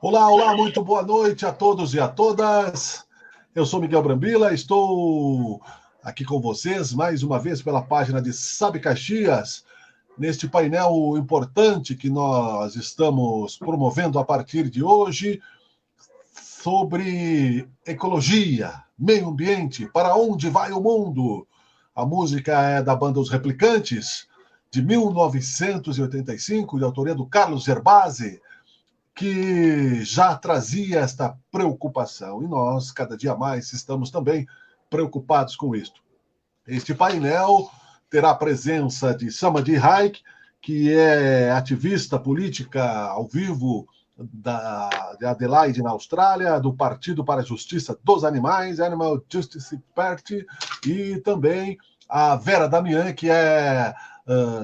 Olá, olá, muito boa noite a todos e a todas. Eu sou Miguel Brambila, estou aqui com vocês mais uma vez pela página de Sabe Caxias, neste painel importante que nós estamos promovendo a partir de hoje sobre ecologia, meio ambiente, para onde vai o mundo. A música é da banda Os Replicantes, de 1985, de autoria do Carlos Gerbasi, que já trazia esta preocupação. E nós, cada dia mais, estamos também preocupados com isto. Este painel terá a presença de Samadhi Haik, que é ativista política ao vivo de Adelaide, na Austrália, do Partido para a Justiça dos Animais, Animal Justice Party, e também a Vera Damian, que é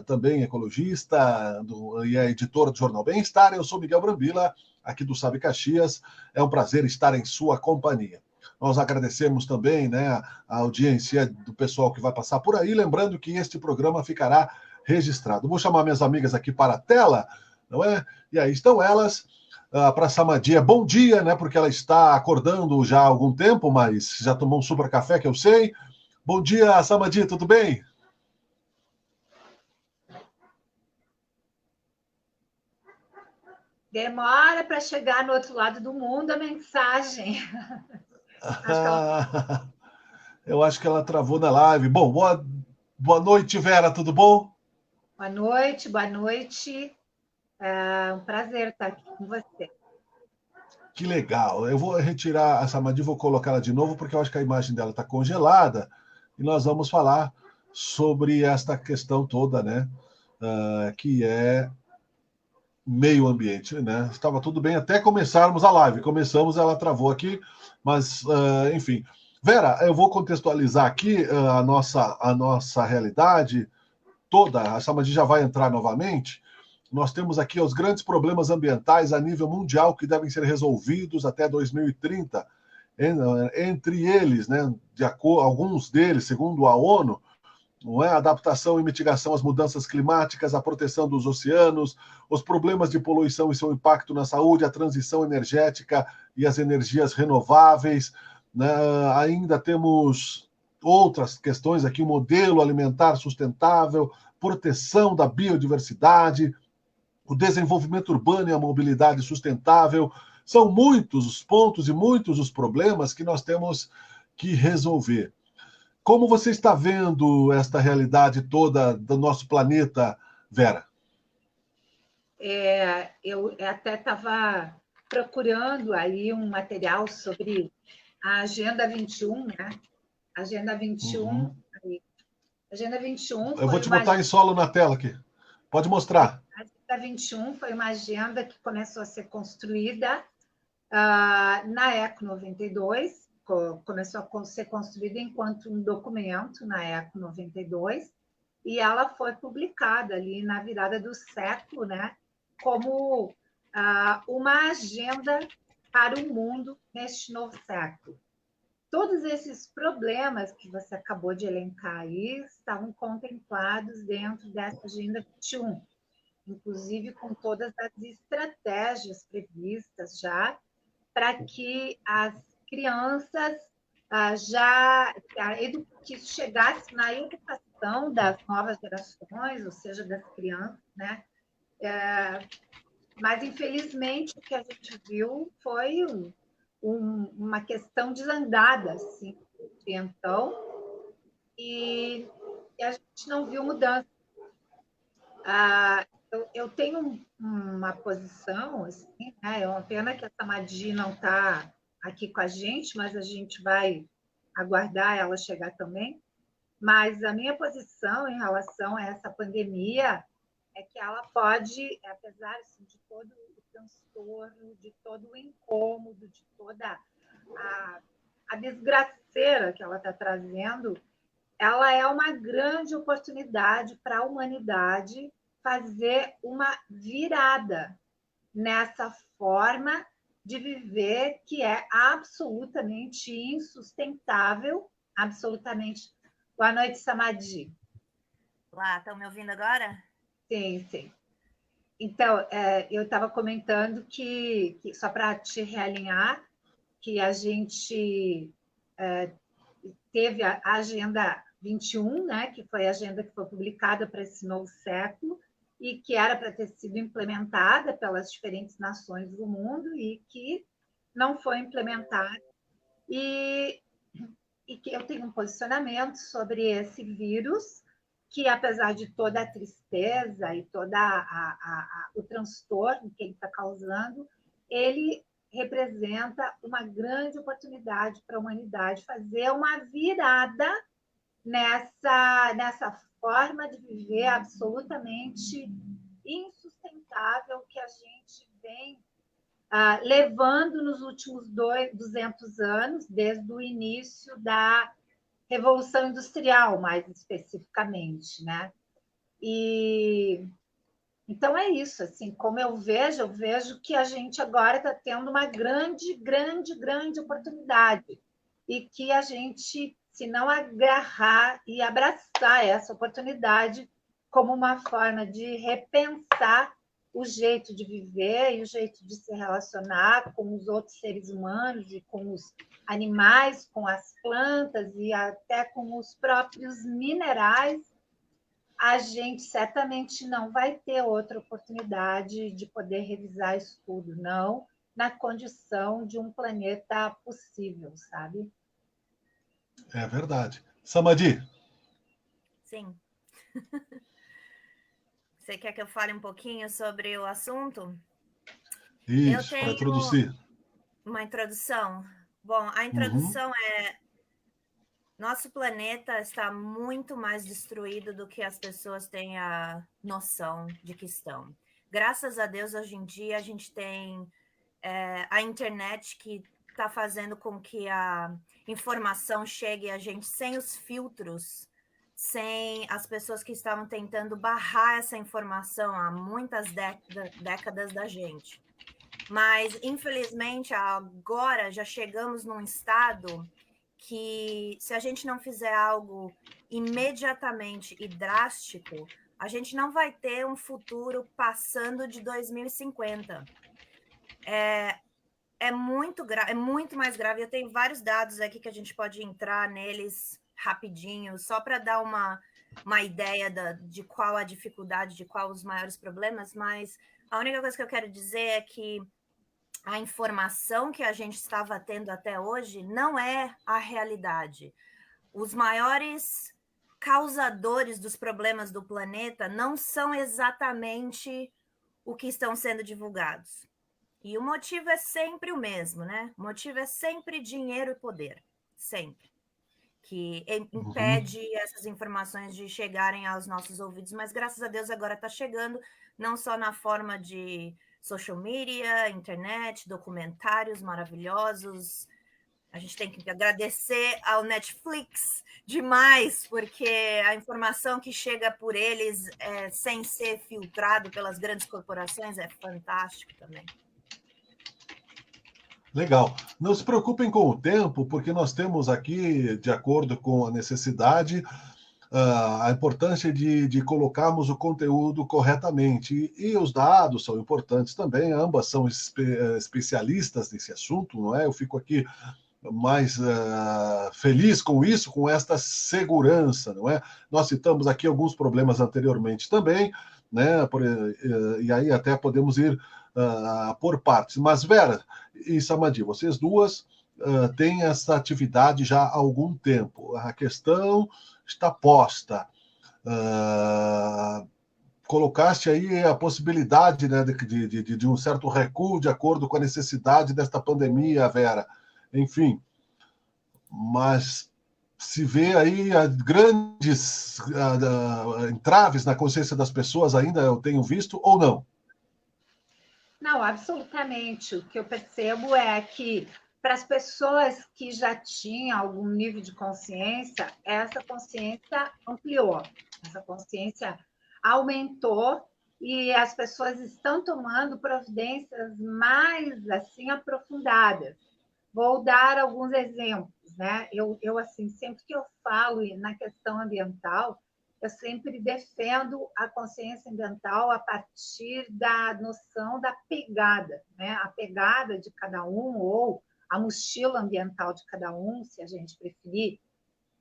também ecologista e é editora do jornal Bem-Estar. Eu sou Miguel Brambila, aqui do Sabe Caxias. É um prazer estar em sua companhia. Nós agradecemos também, né, a audiência do pessoal que vai passar por aí, lembrando que este programa ficará registrado. Vou chamar minhas amigas aqui para a tela, não é? E aí estão elas. Para a Samadia, bom dia, né? Porque ela está acordando já há algum tempo, mas já tomou um super café, que eu sei. Bom dia, Samadia, tudo bem? Demora para chegar no outro lado do mundo a mensagem. Acho que ela. Eu acho que ela travou na live. Bom, boa noite, Vera, tudo bom? Boa noite, boa noite. É um prazer estar aqui com você. Que legal. Eu vou retirar a Samadhi, vou colocar ela de novo, porque eu acho que a imagem dela está congelada. E nós vamos falar sobre esta questão toda, né? Que é meio ambiente, né? Estava tudo bem até começarmos a live. Começamos, ela travou aqui, mas enfim. Vera, eu vou contextualizar aqui a nossa realidade toda. A Samadhi já vai entrar novamente. Nós temos aqui os grandes problemas ambientais a nível mundial que devem ser resolvidos até 2030. Entre eles, né, alguns deles, segundo a ONU, não é? A adaptação e mitigação às mudanças climáticas, a proteção dos oceanos, os problemas de poluição e seu impacto na saúde, a transição energética e as energias renováveis. Né? Ainda temos outras questões aqui, o modelo alimentar sustentável, proteção da biodiversidade, o desenvolvimento urbano e a mobilidade sustentável. São muitos os pontos e muitos os problemas que nós temos que resolver. Como você está vendo esta realidade toda do nosso planeta, Vera? Eu até estava procurando aí um material sobre a Agenda 21, né? Agenda 21, Uhum. Agenda 21 Eu vou foi te uma botar em solo na tela aqui. Pode mostrar. Agenda 21 foi uma agenda que começou a ser construída na ECO 92, começou a ser construída enquanto um documento na ECO 92, e ela foi publicada ali na virada do século, né, como uma agenda para o mundo neste novo século. Todos esses problemas que você acabou de elencar aí estavam contemplados dentro dessa Agenda 21, inclusive com todas as estratégias previstas já para que as crianças que chegasse na educação das novas gerações, ou seja, das crianças, né? Mas infelizmente o que a gente viu foi uma questão desandada, assim, então, e a gente não viu mudança. Eu tenho uma posição, assim, né? É uma pena que a Samadhi não está aqui com a gente, mas a gente vai aguardar ela chegar também. Mas a minha posição em relação a essa pandemia é que ela pode, apesar assim, de todo o transtorno, de todo o incômodo, de toda a desgraceira que ela está trazendo, ela é uma grande oportunidade para a humanidade fazer uma virada nessa forma de viver que é absolutamente insustentável, absolutamente. Boa noite, Samadhi. Olá, estão me ouvindo agora? Sim, sim. Então, eu estava comentando que só para te realinhar, que a gente teve a Agenda 21, né, que foi a agenda que foi publicada para esse novo século e que era para ter sido implementada pelas diferentes nações do mundo e que não foi implementada. E que eu tenho um posicionamento sobre esse vírus, que apesar de toda a tristeza e todo o transtorno que ele está causando, ele representa uma grande oportunidade para a humanidade fazer uma virada nessa forma de viver absolutamente insustentável que a gente vem levando nos últimos 200 anos, desde o início da Revolução Industrial, mais especificamente, né? E então é isso, assim, como eu vejo que a gente agora está tendo uma grande, grande, grande oportunidade e que a gente, se não agarrar e abraçar essa oportunidade como uma forma de repensar o jeito de viver e o jeito de se relacionar com os outros seres humanos e com os animais, com as plantas e até com os próprios minerais, a gente certamente não vai ter outra oportunidade de poder revisar isso tudo, não na condição de um planeta possível, sabe? É verdade. Samadi. Sim. Você quer que eu fale um pouquinho sobre o assunto? Eu Isso, para tenho introduzir. uma introdução. Bom, a introdução é: nosso planeta está muito mais destruído do que as pessoas têm a noção de que estão. Graças a Deus, hoje em dia, a gente tem a internet que está fazendo com que a informação chegue a gente sem os filtros, sem as pessoas que estavam tentando barrar essa informação há muitas décadas da gente. Mas, infelizmente, agora já chegamos num estado que, se a gente não fizer algo imediatamente e drástico, a gente não vai ter um futuro passando de 2050. É muito mais grave. Eu tenho vários dados aqui que a gente pode entrar neles rapidinho, só para dar uma ideia de qual a dificuldade, de qual os maiores problemas, mas a única coisa que eu quero dizer é que a informação que a gente estava tendo até hoje não é a realidade. Os maiores causadores dos problemas do planeta não são exatamente o que estão sendo divulgados. E o motivo é sempre o mesmo, né? O motivo é sempre dinheiro e poder. Sempre. Que impede essas informações de chegarem aos nossos ouvidos. Mas, graças a Deus, agora está chegando, não só na forma de social media, internet, documentários maravilhosos. A gente tem que agradecer ao Netflix demais, porque a informação que chega por eles sem ser filtrado pelas grandes corporações é fantástico também. Legal. Não se preocupem com o tempo, porque nós temos aqui, de acordo com a necessidade, a importância de colocarmos o conteúdo corretamente. E os dados são importantes também, ambas são especialistas nesse assunto, não é? Eu fico aqui mais feliz com isso, com esta segurança, não é? Nós citamos aqui alguns problemas anteriormente também, né? E aí até podemos ir por partes. Mas, Vera e Samadi, vocês duas têm essa atividade já há algum tempo. A questão está posta. Colocaste aí a possibilidade, né, de um certo recuo de acordo com a necessidade desta pandemia, Vera. Enfim, mas se vê aí grandes entraves na consciência das pessoas ainda, eu tenho visto, ou não? Não, absolutamente. O que eu percebo é que, para as pessoas que já tinham algum nível de consciência, essa consciência ampliou, essa consciência aumentou e as pessoas estão tomando providências mais assim aprofundadas. Vou dar alguns exemplos, né? Eu assim, sempre que eu falo na questão ambiental, eu sempre defendo a consciência ambiental a partir da noção da pegada, né? A pegada de cada um, ou a mochila ambiental de cada um, se a gente preferir,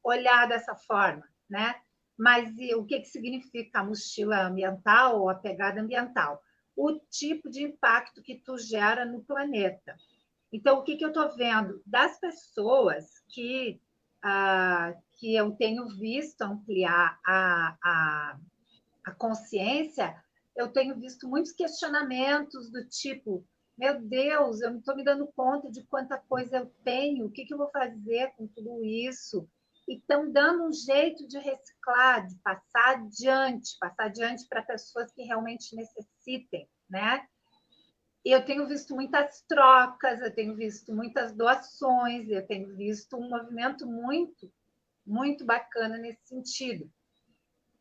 olhar dessa forma, né? Mas o que significa a mochila ambiental ou a pegada ambiental? O tipo de impacto que tu gera no planeta. Então, o que eu estou vendo? Das pessoas que eu tenho visto ampliar a consciência, eu tenho visto muitos questionamentos do tipo: meu Deus, eu não estou me dando conta de quanta coisa eu tenho, o que eu vou fazer com tudo isso? E estão dando um jeito de reciclar, de passar adiante para pessoas que realmente necessitem, né? Eu tenho visto muitas trocas, eu tenho visto muitas doações, eu tenho visto um movimento muito, muito bacana nesse sentido.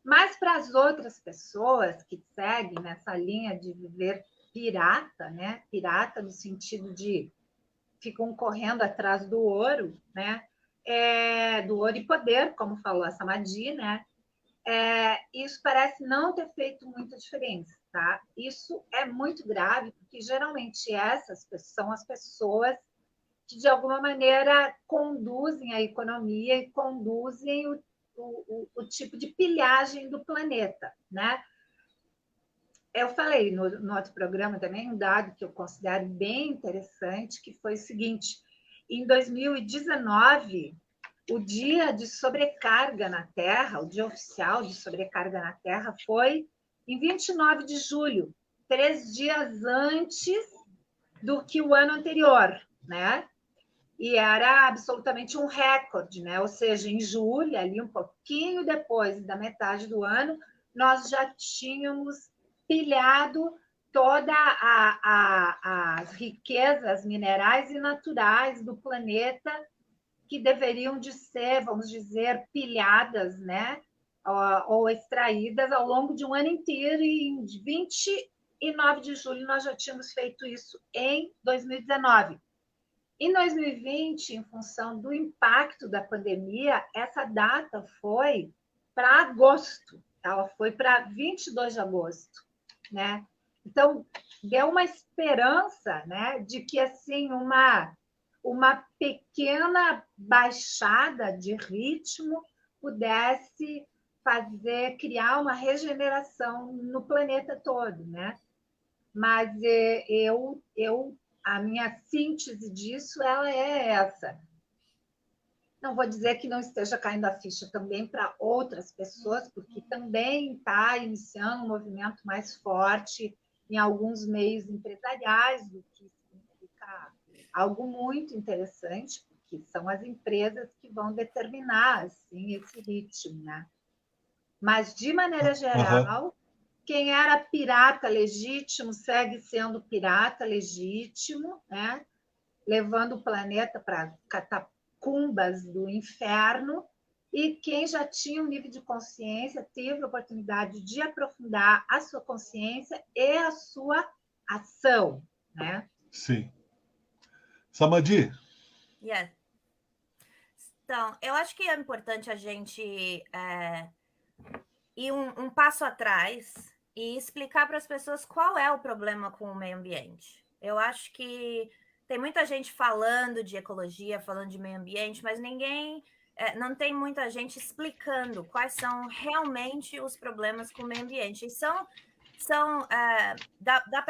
Mas para as outras pessoas que seguem nessa linha de viver pirata, né? Pirata no sentido de ficam correndo atrás do ouro, né? Do ouro e poder, como falou a Samadhi, né? Isso parece não ter feito muita diferença, tá? Isso é muito grave, porque geralmente essas são as pessoas que, de alguma maneira, conduzem a economia e conduzem o tipo de pilhagem do planeta, né? Eu falei no outro programa também um dado que eu considero bem interessante, que foi o seguinte: em 2019, o dia de sobrecarga na Terra, o dia oficial de sobrecarga na Terra, foi em 29 de julho, 3 dias antes do que o ano anterior, né? E era absolutamente um recorde, né? Ou seja, em julho, ali um pouquinho depois da metade do ano, nós já tínhamos pilhado toda as riquezas minerais e naturais do planeta, que deveriam de ser, vamos dizer, pilhadas, né? Ou extraídas ao longo de um ano inteiro, e em 29 de julho nós já tínhamos feito isso em 2019. Em 2020, em função do impacto da pandemia, essa data foi para agosto, ela foi para 22 de agosto, né? Então, deu uma esperança, né, de que assim uma pequena baixada de ritmo pudesse criar uma regeneração no planeta todo, né? Mas a minha síntese disso ela é essa. Não vou dizer que não esteja caindo a ficha também para outras pessoas, porque também está iniciando um movimento mais forte em alguns meios empresariais, o que significa algo muito interessante, porque são as empresas que vão determinar assim, esse ritmo, né? Mas, de maneira geral, quem era pirata legítimo segue sendo pirata legítimo, né? Levando o planeta para catacumbas do inferno, e quem já tinha um nível de consciência teve a oportunidade de aprofundar a sua consciência e a sua ação, né? Sim. Samadhi? Yes. Então, eu acho que é importante a gente ir um passo atrás e explicar para as pessoas qual é o problema com o meio ambiente. Eu acho que tem muita gente falando de ecologia, falando de meio ambiente, mas não tem muita gente explicando quais são realmente os problemas com o meio ambiente. E dá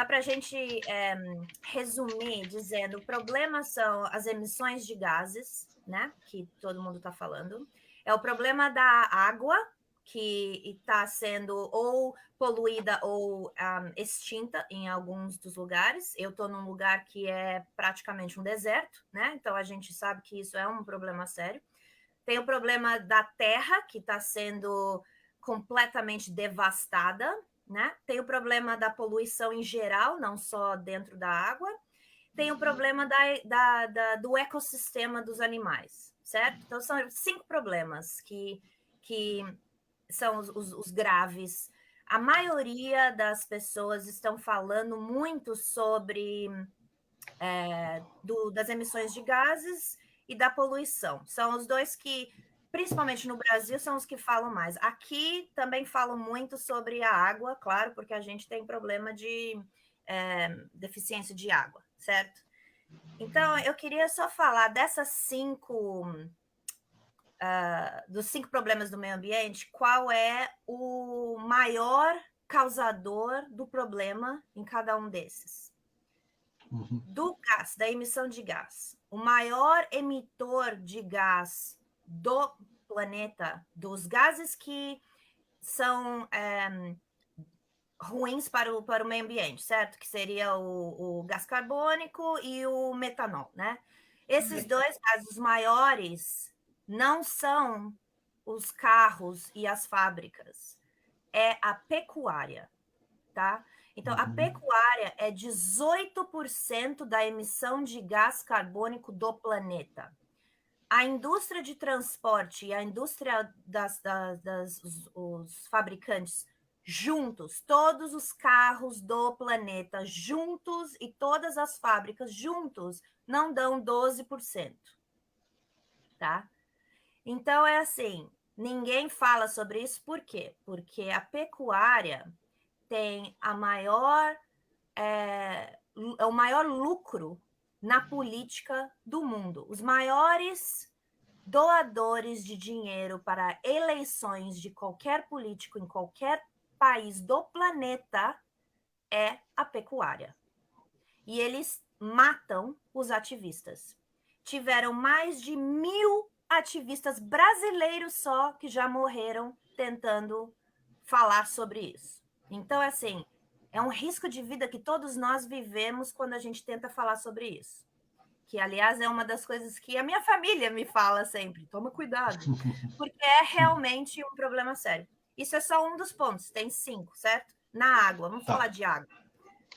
para a gente resumir dizendo: o problema são as emissões de gases, né, que todo mundo está falando. É o problema da água, que está sendo ou poluída ou extinta em alguns dos lugares. Eu estou num lugar que é praticamente um deserto, né? Então a gente sabe que isso é um problema sério. Tem o problema da terra, que está sendo completamente devastada, né? Tem o problema da poluição em geral, não só dentro da água. Tem o problema do ecossistema dos animais, certo? Então, são 5 problemas que são os graves. A maioria das pessoas estão falando muito sobre das emissões de gases e da poluição. São os dois que principalmente no Brasil, são os que falam mais. Aqui também falam muito sobre a água, claro, porque a gente tem problema de deficiência de água, certo? Então, eu queria só falar dessas dos 5 problemas do meio ambiente, qual é o maior causador do problema em cada um desses. Do gás, da emissão de gás. O maior emitor de gás do planeta, dos gases que são ruins para o meio ambiente, certo? Que seria o gás carbônico e o metanol, né? Esses dois gases maiores não são os carros e as fábricas, é a pecuária, tá? Então, a pecuária é 18% da emissão de gás carbônico do planeta. A indústria de transporte e a indústria os fabricantes juntos, todos os carros do planeta juntos e todas as fábricas juntos não dão 12%, tá? Então, é assim, ninguém fala sobre isso, por quê? Porque a pecuária tem o maior lucro na política do mundo. Os maiores doadores de dinheiro para eleições de qualquer político em qualquer país do planeta é a pecuária. E eles matam os ativistas. Tiveram mais de 1.000 ativistas brasileiros só que já morreram tentando falar sobre isso. Então, assim, é um risco de vida que todos nós vivemos quando a gente tenta falar sobre isso. Que, aliás, é uma das coisas que a minha família me fala sempre. Toma cuidado, porque é realmente um problema sério. Isso é só um dos pontos, tem 5, certo? Na água, vamos falar de água.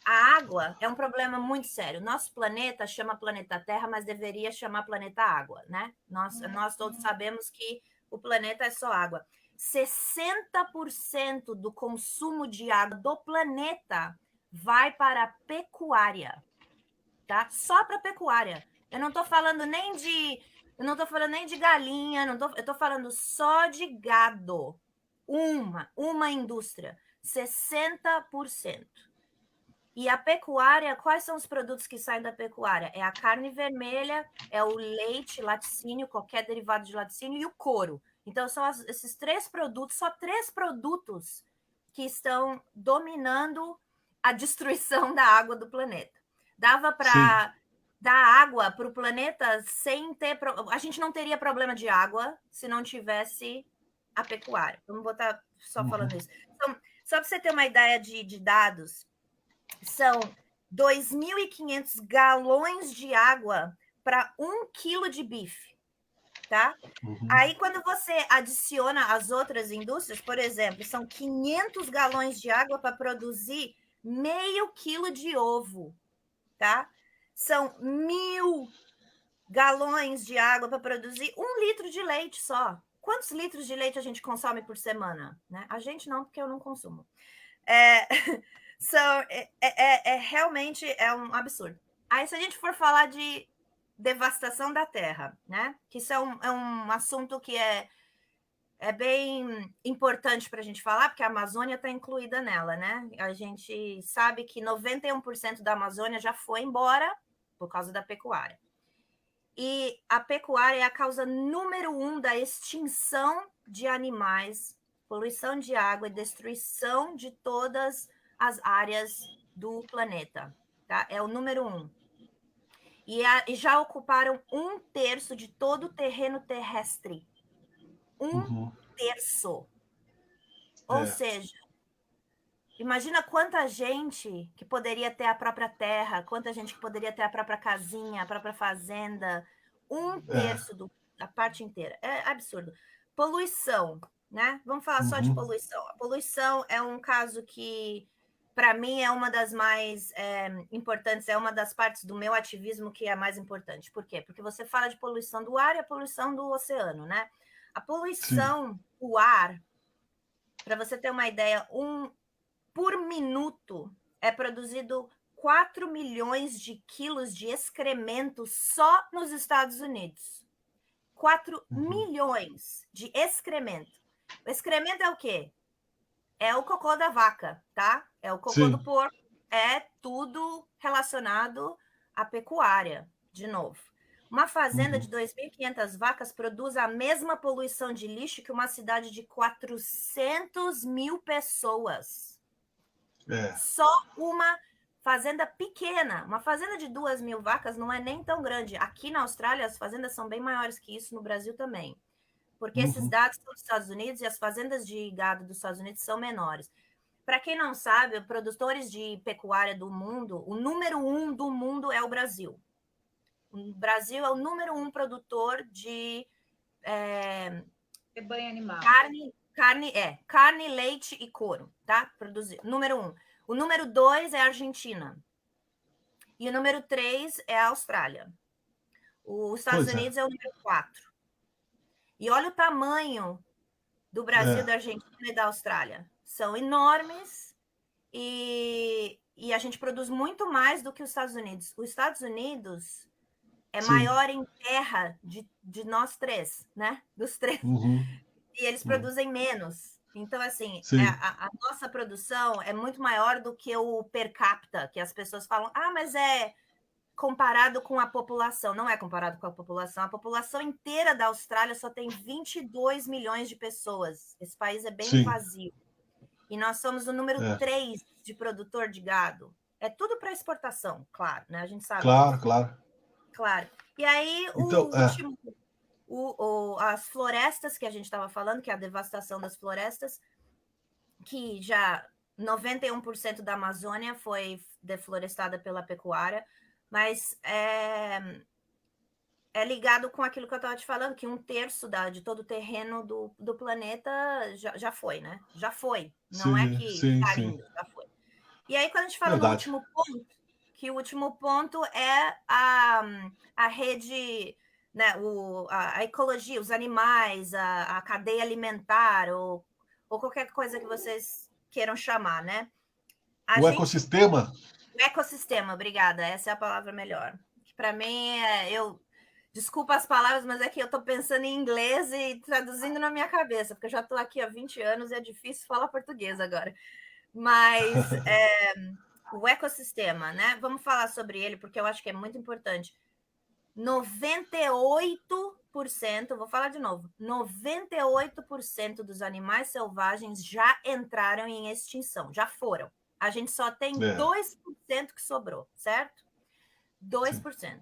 A água é um problema muito sério. Nosso planeta chama planeta Terra, mas deveria chamar planeta Água, né? Nós todos sabemos que o planeta é só água. 60% do consumo de água do planeta vai para a pecuária, tá? Só para pecuária. Eu não estou falando nem de galinha, eu estou falando só de gado. Uma indústria, 60%. E a pecuária, quais são os produtos que saem da pecuária? É a carne vermelha, é o leite, laticínio, qualquer derivado de laticínio e o couro. Então, são esses 3 produtos, só 3 produtos que estão dominando a destruição da água do planeta. Dava para dar água para o planeta sem ter... A gente não teria problema de água se não tivesse a pecuária. Vamos botar só falando isso. Então, só para você ter uma ideia de dados, são 2.500 galões de água para 1 quilo de bife, tá? Aí, quando você adiciona as outras indústrias, por exemplo, são 500 galões de água para produzir meio quilo de ovo, tá? São 1.000 galões de água para produzir 1 litro de leite só. Quantos litros de leite a gente consome por semana? Né? A gente não, porque eu não consumo. Realmente é um absurdo. Aí, se a gente for falar de devastação da terra, né? Que isso é um assunto que é bem importante para a gente falar, porque a Amazônia está incluída nela, né? A gente sabe que 91% da Amazônia já foi embora por causa da pecuária. E a pecuária é a causa número 1 da extinção de animais, poluição de água e destruição de todas as áreas do planeta. Tá? É o número 1. E já ocuparam 1/3 de todo o terreno terrestre. 1/3. Ou seja, imagina quanta gente que poderia ter a própria terra, quanta gente que poderia ter a própria casinha, a própria fazenda. 1/3 da parte inteira. É absurdo. Poluição, né? Vamos falar só de poluição. A poluição é um caso que, para mim, é uma das mais importantes, é uma das partes do meu ativismo que é a mais importante. Por quê? Porque você fala de poluição do ar e a poluição do oceano, né? A poluição do ar, para você ter uma ideia, por minuto é produzido 4 milhões de quilos de excremento só nos Estados Unidos. 4 milhões de excremento. O excremento é o quê? É o cocô da vaca, tá? É o cocô do porco. É tudo relacionado à pecuária, de novo. Uma fazenda de 2.500 vacas produz a mesma poluição de lixo que uma cidade de 400 mil pessoas. Só uma fazenda pequena. Uma fazenda de 2.000 vacas não é nem tão grande. Aqui na Austrália, as fazendas são bem maiores que isso, no Brasil também. Porque esses dados são dos Estados Unidos e as fazendas de gado dos Estados Unidos são menores. Para quem não sabe, produtores de pecuária do mundo, o número 1 do mundo é o Brasil. O Brasil é o número 1 produtor de rebanho animal. Carne, leite e couro, tá? Número 1. O número 2 é a Argentina. E o número 3 é a Austrália. Os Estados Unidos é o número 4. E olha o tamanho do Brasil, da Argentina e da Austrália. São enormes e a gente produz muito mais do que os Estados Unidos. Os Estados Unidos é maior em terra de nós três, né? Dos três. E eles produzem menos. Então, assim, a nossa produção é muito maior do que o per capita, que as pessoas falam, mas é comparado com a população. Não é comparado com a população. A população inteira da Austrália só tem 22 milhões de pessoas. Esse país é bem vazio. E nós somos o número 3 de produtor de gado. É tudo para exportação, claro, né? A gente sabe disso. Claro. E aí, então, as florestas que a gente estava falando, que é a devastação das florestas, que já 91% da Amazônia foi deflorestada pela pecuária, mas é ligado com aquilo que eu estava te falando, que 1/3 de todo o terreno do planeta já foi, né? Já foi. Não é que está indo, já foi. E aí, quando a gente fala no último ponto, que o último ponto é a rede, né, a ecologia, os animais, a cadeia alimentar, ou qualquer coisa que vocês queiram chamar, né? Ecossistema? O ecossistema, obrigada. Essa é a palavra melhor. Para mim, desculpa as palavras, mas é que eu estou pensando em inglês e traduzindo na minha cabeça, porque eu já estou aqui há 20 anos e é difícil falar português agora. Mas o ecossistema, né? Vamos falar sobre ele, porque eu acho que é muito importante. 98%, vou falar de novo, 98% dos animais selvagens já entraram em extinção, já foram. A gente só tem 2% que sobrou, certo? 2%.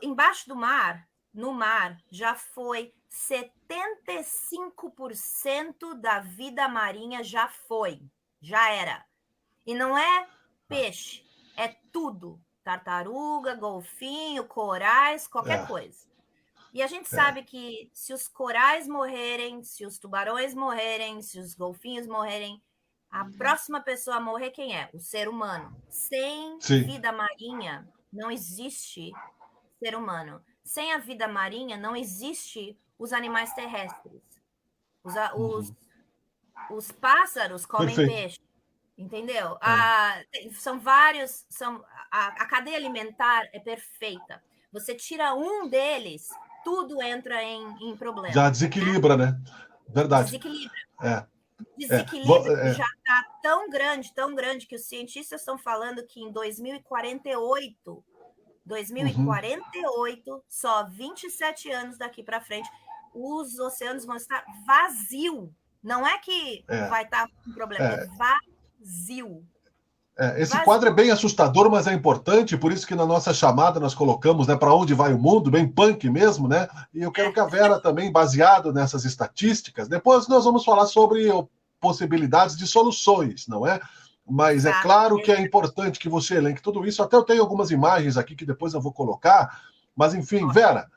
Embaixo do mar, no mar, já foi 75% da vida marinha já era. E não é peixe, é tudo. Tartaruga, golfinho, corais, qualquer coisa. E a gente sabe que se os corais morrerem, se os tubarões morrerem, se os golfinhos morrerem, a próxima pessoa a morrer quem é? O ser humano. Sem vida marinha, não existe ser humano. Sem a vida marinha, não existe os animais terrestres. Os pássaros comem peixe, entendeu? São vários. A cadeia alimentar é perfeita. Você tira um deles, tudo entra em problema. Já desequilibra, né? Verdade. Desequilibra. Desequilíbrio já está tão grande, que os cientistas estão falando que em 2048, só 27 anos daqui para frente, os oceanos vão estar vazios. Não é que vai estar com problema, é vazio. Esse quadro é bem assustador, mas é importante, por isso que na nossa chamada nós colocamos, né, para onde vai o mundo, bem punk mesmo, né? E eu quero que a Vera também, baseado nessas estatísticas, depois nós vamos falar sobre possibilidades de soluções, não é? Mas é claro que é importante que você elenque tudo isso. Até eu tenho algumas imagens aqui que depois eu vou colocar, mas enfim, Vera,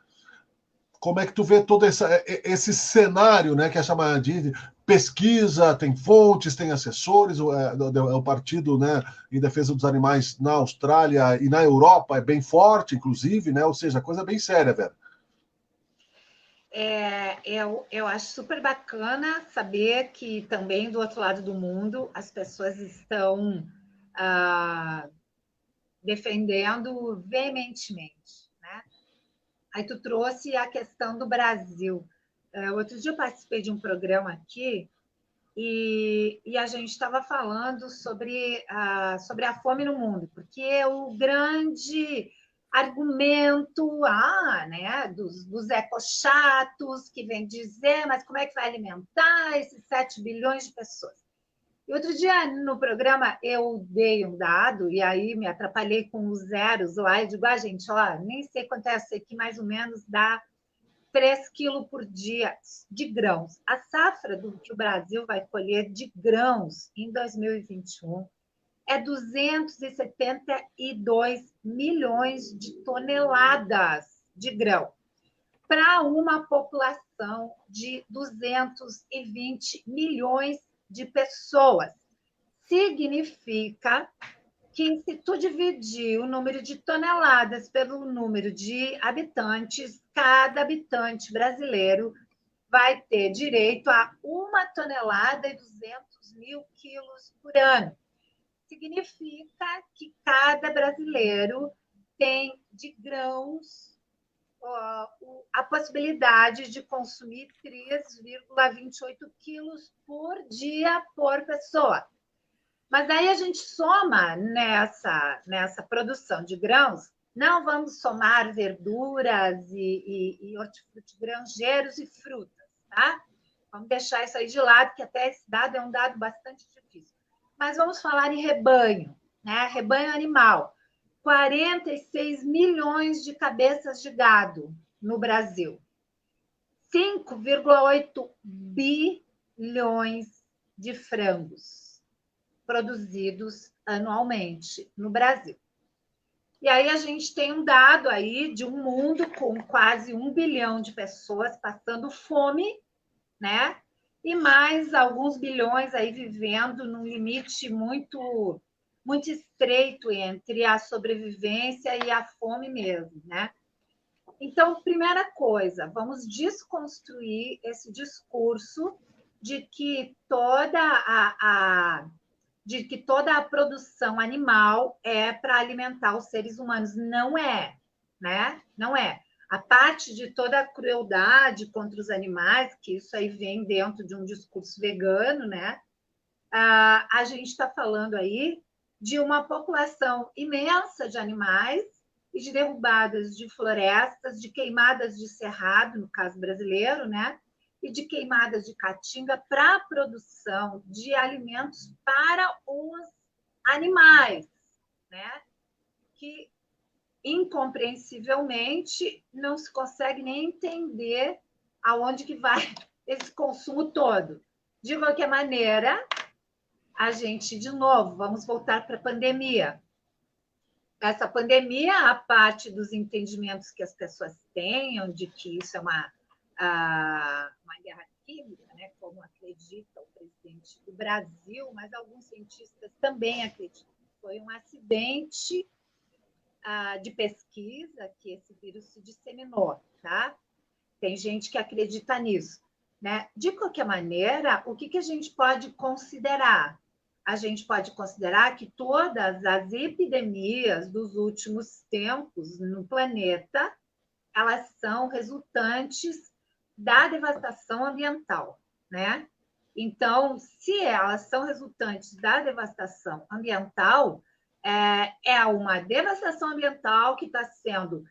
como é que tu vê todo esse cenário, né, que é chamado de pesquisa, tem fontes, tem assessores, o partido, né, em defesa dos animais na Austrália e na Europa é bem forte, inclusive, né, ou seja, coisa bem séria, Vera. Eu acho super bacana saber que também do outro lado do mundo as pessoas estão defendendo veementemente, né? Aí tu trouxe a questão do Brasil. Outro dia eu participei de um programa aqui e a gente estava falando sobre a fome no mundo, porque o grande argumento né, dos ecochatos que vem dizer, mas como é que vai alimentar esses 7 bilhões de pessoas? E outro dia, no programa, eu dei um dado, e aí me atrapalhei com os zeros lá, e digo, gente, nem sei quanto é essa aqui, mais ou menos dá 3 quilos por dia de grãos. A safra que o Brasil vai colher de grãos em 2021 é 272 milhões de toneladas de grão, para uma população de 220 milhões de pessoas. Significa que, se tu dividir o número de toneladas pelo número de habitantes, cada habitante brasileiro vai ter direito a 1 tonelada e 200 mil quilos por ano. Significa que cada brasileiro tem de grãos a possibilidade de consumir 3,28 quilos por dia por pessoa. Mas aí a gente soma nessa produção de grãos, não vamos somar verduras e hortifruti granjeiros e frutas, tá? Vamos deixar isso aí de lado, que até esse dado é um dado bastante difícil. Mas vamos falar em rebanho, né? Rebanho animal. 46 milhões de cabeças de gado no Brasil. 5,8 bilhões de frangos produzidos anualmente no Brasil. E aí a gente tem um dado aí de um mundo com quase 1 bilhão de pessoas passando fome, né? E mais alguns bilhões aí vivendo num limite muito, muito estreito entre a sobrevivência e a fome mesmo, né? Então, primeira coisa, vamos desconstruir esse discurso de que toda a produção animal é para alimentar os seres humanos. Não é, né? Não é. A parte de toda a crueldade contra os animais, que isso aí vem dentro de um discurso vegano, né? A gente está falando aí de uma população imensa de animais e de derrubadas de florestas, de queimadas de cerrado, no caso brasileiro, né? E de queimadas de caatinga para a produção de alimentos para os animais, né? Que, incompreensivelmente, não se consegue nem entender aonde que vai esse consumo todo. De qualquer maneira, a gente, de novo, vamos voltar para a pandemia. Essa pandemia, a parte dos entendimentos que as pessoas tenham de que isso é uma guerra química, né, como acredita o presidente do Brasil, mas alguns cientistas também acreditam. Foi um acidente de pesquisa que esse vírus se disseminou, tá? Tem gente que acredita nisso, né? De qualquer maneira, o que a gente pode considerar? A gente pode considerar que todas as epidemias dos últimos tempos no planeta, elas são resultantes da devastação ambiental, né? Então, se elas são resultantes da devastação ambiental, é uma devastação ambiental que está sendo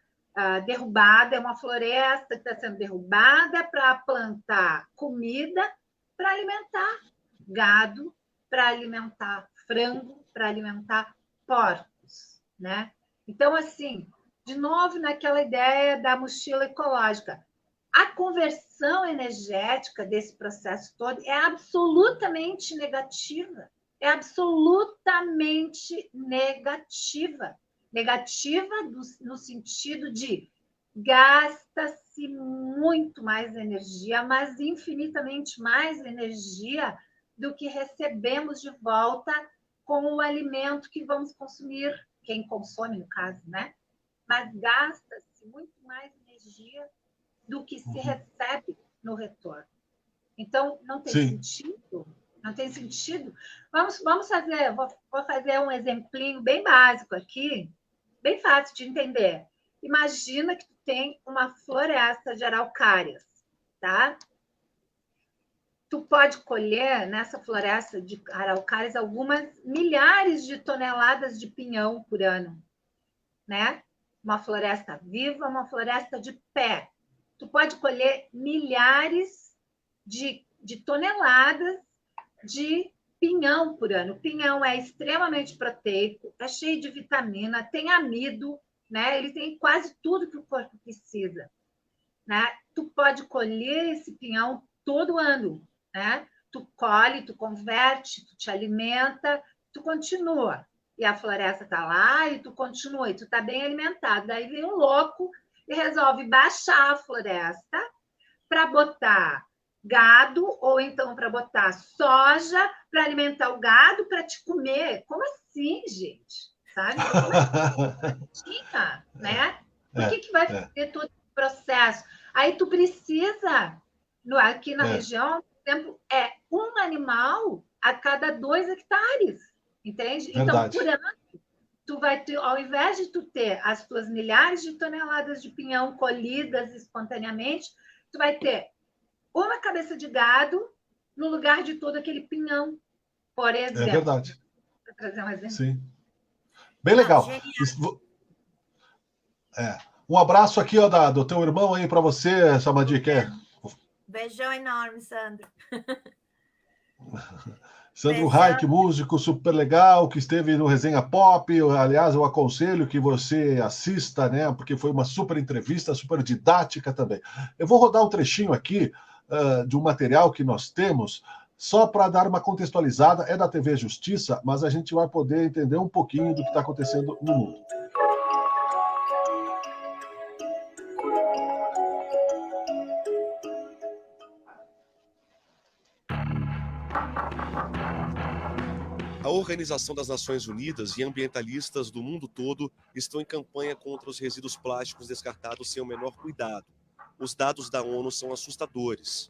derrubada, é uma floresta que está sendo derrubada para plantar comida, para alimentar gado, para alimentar frango, para alimentar porcos, né? Então, assim, de novo, naquela ideia da mochila ecológica, a conversão energética desse processo todo é absolutamente negativa. É absolutamente negativa. Negativa no sentido de gasta-se muito mais energia, mas infinitamente mais energia do que recebemos de volta com o alimento que vamos consumir, quem consome, no caso, né? Mas gasta-se muito mais energia do que se recebe no retorno. Então, não tem sentido. Não tem sentido. Vamos fazer, vou fazer um exemplinho bem básico aqui, bem fácil de entender. Imagina que tu tem uma floresta de araucárias, tá? Tu pode colher nessa floresta de araucárias algumas milhares de toneladas de pinhão por ano, né? Uma floresta viva, uma floresta de pé. Tu pode colher milhares de toneladas de pinhão por ano. O pinhão é extremamente proteico, é cheio de vitamina, tem amido, né? Ele tem quase tudo que o corpo precisa, né? Tu pode colher esse pinhão todo ano, né? Tu colhe, tu converte, tu te alimenta, tu continua. E a floresta está lá e tu continua, e tu está bem alimentado. Daí vem um louco e resolve baixar a floresta para botar gado, ou então para botar soja, para alimentar o gado, para te comer. Como assim, gente? Sabe? Como assim? Né? Por que vai fazer todo esse processo? Aí tu precisa, aqui na região, por exemplo, é um animal a cada 2 hectares, entende? Verdade. Então, por ano, tu vai ter, ao invés de tu ter as tuas milhares de toneladas de pinhão colhidas espontaneamente, tu vai ter uma cabeça de gado no lugar de todo aquele pinhão, por exemplo. É verdade. Para trazer um exemplo. Sim. Bem legal. Um abraço aqui, ó, do teu irmão aí para você, Samadi. Beijão enorme, Sandro. Sandro Reich, músico super legal, que esteve no Resenha Pop. Aliás, eu aconselho que você assista, né? Porque foi uma super entrevista, super didática também. Eu vou rodar um trechinho aqui de um material que nós temos, só para dar uma contextualizada. É da TV Justiça, mas a gente vai poder entender um pouquinho do que está acontecendo no mundo. A Organização das Nações Unidas e ambientalistas do mundo todo estão em campanha contra os resíduos plásticos descartados sem o menor cuidado. Os dados da ONU são assustadores.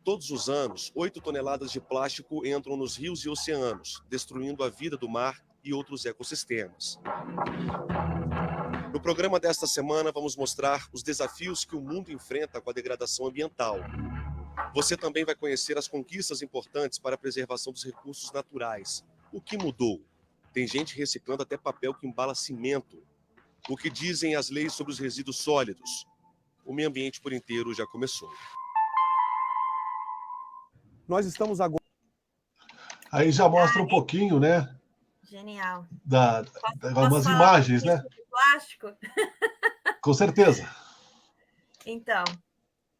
Todos os anos, 8 toneladas de plástico entram nos rios e oceanos, destruindo a vida do mar e outros ecossistemas. No programa desta semana, vamos mostrar os desafios que o mundo enfrenta com a degradação ambiental. Você também vai conhecer as conquistas importantes para a preservação dos recursos naturais. O que mudou? Tem gente reciclando até papel que embala cimento. O que dizem as leis sobre os resíduos sólidos? O meio ambiente por inteiro já começou. Nós estamos agora... Aí já mostra um pouquinho, né? Genial. Umas imagens, né? Plástico? Com certeza. Então,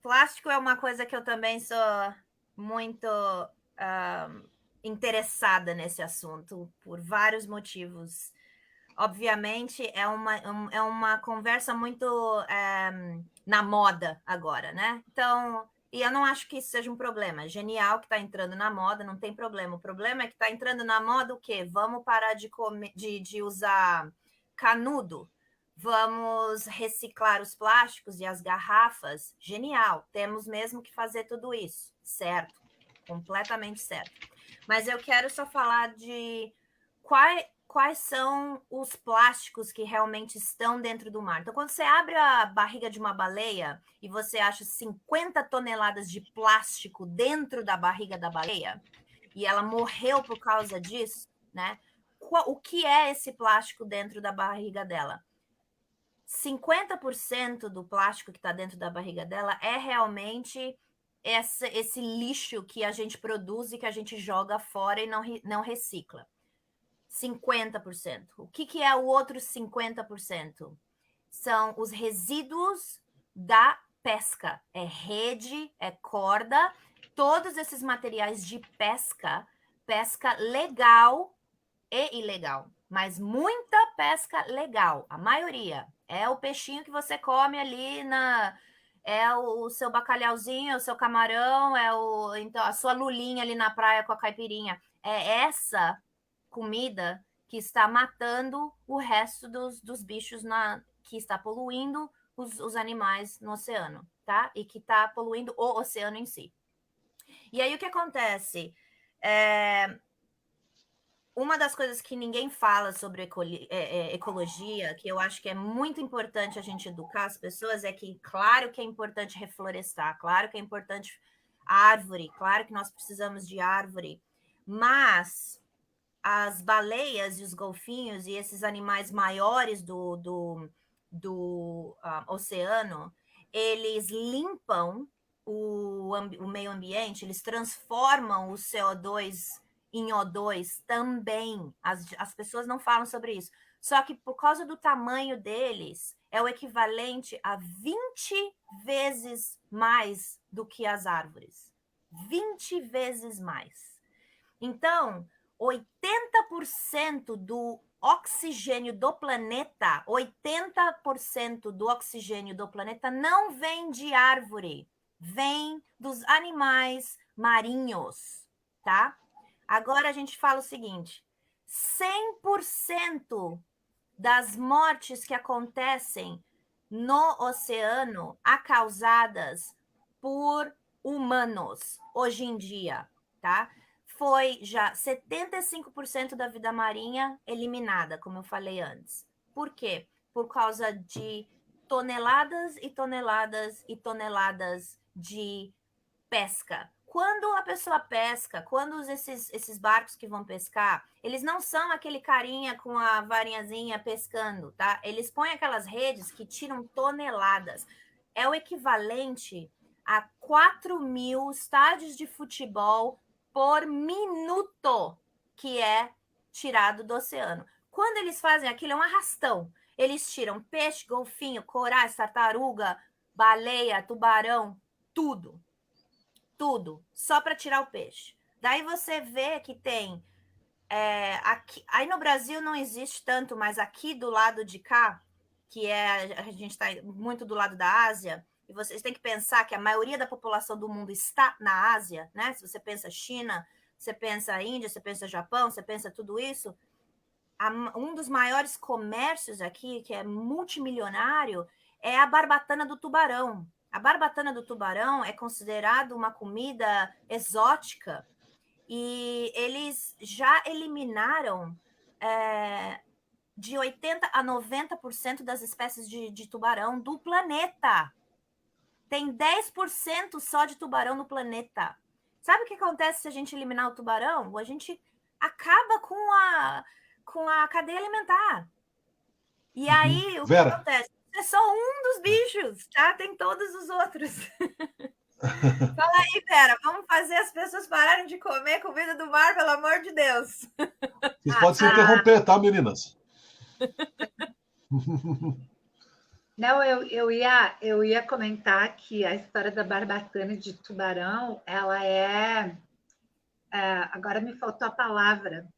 plástico é uma coisa que eu também sou muito interessada nesse assunto, por vários motivos. Obviamente, é uma conversa muito na moda agora, né? Então, e eu não acho que isso seja um problema. É genial que está entrando na moda, não tem problema. O problema é que está entrando na moda o quê? Vamos parar de usar canudo. Vamos reciclar os plásticos e as garrafas. Genial. Temos mesmo que fazer tudo isso. Certo. Completamente certo. Mas eu quero só falar de quais são os plásticos que realmente estão dentro do mar. Então, quando você abre a barriga de uma baleia e você acha 50 toneladas de plástico dentro da barriga da baleia, e ela morreu por causa disso, né? O que é esse plástico dentro da barriga dela? 50% do plástico que está dentro da barriga dela é realmente esse lixo que a gente produz e que a gente joga fora e não recicla. 50%. O que é o outro 50%? São os resíduos da pesca. É rede, é corda, todos esses materiais de pesca legal e ilegal, mas muita pesca legal, a maioria. É o peixinho que você come ali é o seu bacalhauzinho, é o seu camarão, então a sua lulinha ali na praia com a caipirinha. É essa comida que está matando o resto dos bichos que está poluindo os animais no oceano, tá? E que está poluindo o oceano em si. E aí o que acontece? uma das coisas que ninguém fala sobre ecologia, que eu acho que é muito importante a gente educar as pessoas, é que, claro que é importante reflorestar, claro que é importante árvore, claro que nós precisamos de árvore, mas as baleias e os golfinhos e esses animais maiores do oceano, eles limpam o meio ambiente, eles transformam o CO2 em O2 também. As pessoas não falam sobre isso. Só que por causa do tamanho deles, é o equivalente a 20 vezes mais do que as árvores. 20 vezes mais. Então, 80% do oxigênio do planeta, 80% do oxigênio do planeta não vem de árvore, vem dos animais marinhos, tá? Agora a gente fala o seguinte: 100% das mortes que acontecem no oceano são causadas por humanos hoje em dia, tá? Foi já 75% da vida marinha eliminada, como eu falei antes. Por quê? Por causa de toneladas e toneladas e toneladas de pesca. Quando a pessoa pesca, quando esses barcos que vão pescar, eles não são aquele carinha com a varinhazinha pescando, tá? Eles põem aquelas redes que tiram toneladas. É o equivalente a 4.000 estádios de futebol por minuto que é tirado do oceano. Quando eles fazem aquilo, é um arrastão. Eles tiram peixe, golfinho, corais, tartaruga, baleia, tubarão, tudo. Tudo, só para tirar o peixe. Daí você vê que tem... aqui, aí no Brasil não existe tanto, mas aqui do lado de cá, que a gente está muito do lado da Ásia, e vocês têm que pensar que a maioria da população do mundo está na Ásia, né? Se você pensa China, você pensa Índia, você pensa Japão, você pensa tudo isso, um dos maiores comércios aqui, que é multimilionário, é a barbatana do tubarão. A barbatana do tubarão é considerada uma comida exótica e eles já eliminaram de 80% a 90% das espécies de tubarão do planeta. Tem 10% só de tubarão no planeta. Sabe o que acontece se a gente eliminar o tubarão? A gente acaba com a cadeia alimentar. E aí, o que acontece? É só um dos bichos, tá? Tem todos os outros. Fala aí, Vera, vamos fazer as pessoas pararem de comer comida do mar, pelo amor de Deus. Vocês podem se interromper, tá, meninas? Não, eu ia comentar que a história da barbatana de tubarão, ela agora me faltou a palavra,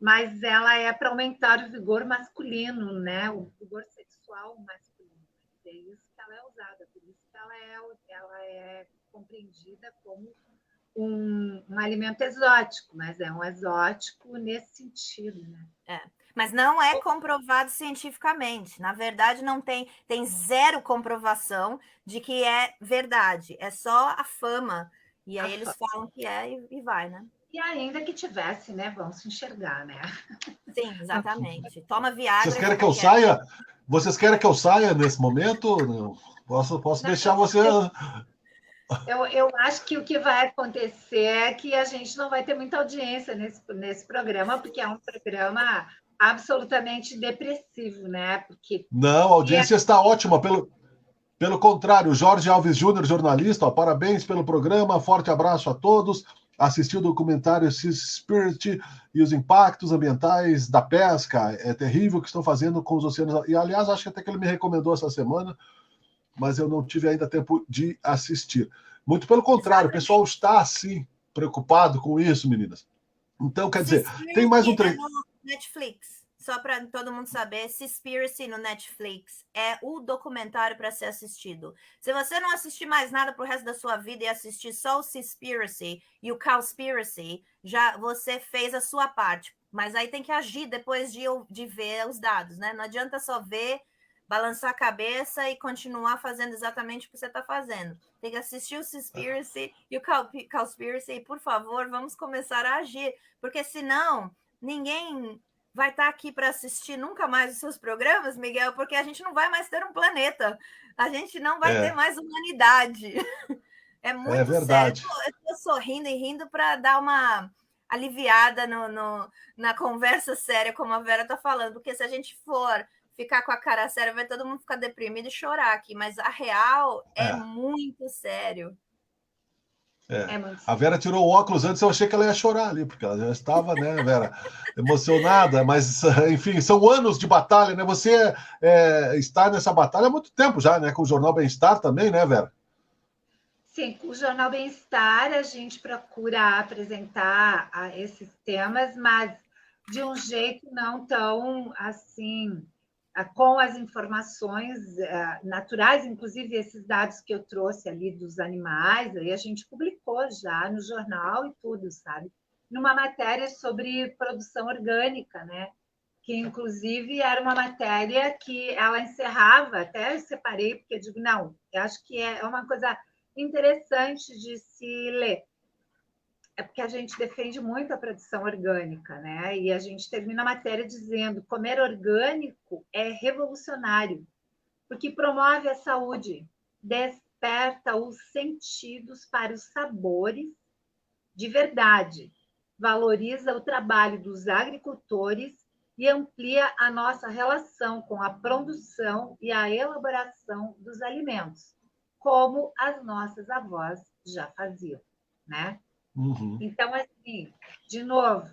mas ela é para aumentar o vigor masculino, né? O vigor sexual masculino. É isso que ela é usada, por isso que ela é compreendida como um alimento exótico, mas é um exótico nesse sentido, né? Mas não é comprovado cientificamente. Na verdade, não tem zero comprovação de que é verdade. É só a fama. E aí eles falam que é e vai, né? E ainda que tivesse, né? Vão se enxergar, né? Sim, exatamente. Toma Viagra. Vocês querem que eu saia? Vocês querem que eu saia nesse momento? Não. Posso deixar você... Eu acho que o que vai acontecer é que a gente não vai ter muita audiência nesse programa, porque é um programa absolutamente depressivo, né? Porque... Não, a audiência está ótima. Pelo contrário, Jorge Alves Júnior, jornalista, parabéns pelo programa, forte abraço a todos. Assisti o documentário Seaspirit e os impactos ambientais da pesca. É terrível o que estão fazendo com os oceanos. E, aliás, acho que até que ele me recomendou essa semana, mas eu não tive ainda tempo de assistir. Muito pelo contrário, o pessoal está, assim, preocupado com isso, meninas. Então, quer dizer, tem mais um treino. Netflix, só para todo mundo saber, Seaspiracy no Netflix é o documentário para ser assistido. Se você não assistir mais nada pro resto da sua vida e assistir só o Seaspiracy e o Cowspiracy, já você fez a sua parte. Mas aí tem que agir depois de ver os dados, né? Não adianta só ver, balançar a cabeça e continuar fazendo exatamente o que você está fazendo. Tem que assistir o Seaspiracy e o Cowspiracy e, por favor, vamos começar a agir, porque senão ninguém vai estar aqui para assistir nunca mais os seus programas, Miguel, porque a gente não vai mais ter um planeta. A gente não vai ter mais humanidade. É muito sério. Eu estou sorrindo e rindo para dar uma aliviada na conversa séria, como a Vera está falando, porque se a gente for ficar com a cara séria, vai todo mundo ficar deprimido e chorar aqui, mas a real é muito sério. A Vera tirou o óculos antes, eu achei que ela ia chorar ali, porque ela já estava, né, Vera, emocionada, mas, enfim, são anos de batalha, né? Você está nessa batalha há muito tempo já, né? Com o Jornal Bem-Estar também, né, Vera? Sim, com o Jornal Bem-Estar a gente procura apresentar esses temas, mas de um jeito não tão, assim, com as informações naturais, inclusive esses dados que eu trouxe ali dos animais, aí a gente publicou já no jornal e tudo, sabe? Numa matéria sobre produção orgânica, né? Que inclusive era uma matéria que ela encerrava, até eu separei, porque eu digo, não, eu acho que é uma coisa interessante de se ler. É porque a gente defende muito a produção orgânica, né? E a gente termina a matéria dizendo: comer orgânico é revolucionário, porque promove a saúde, desperta os sentidos para os sabores de verdade, valoriza o trabalho dos agricultores e amplia a nossa relação com a produção e a elaboração dos alimentos, como as nossas avós já faziam, né? Uhum. Então, assim, de novo,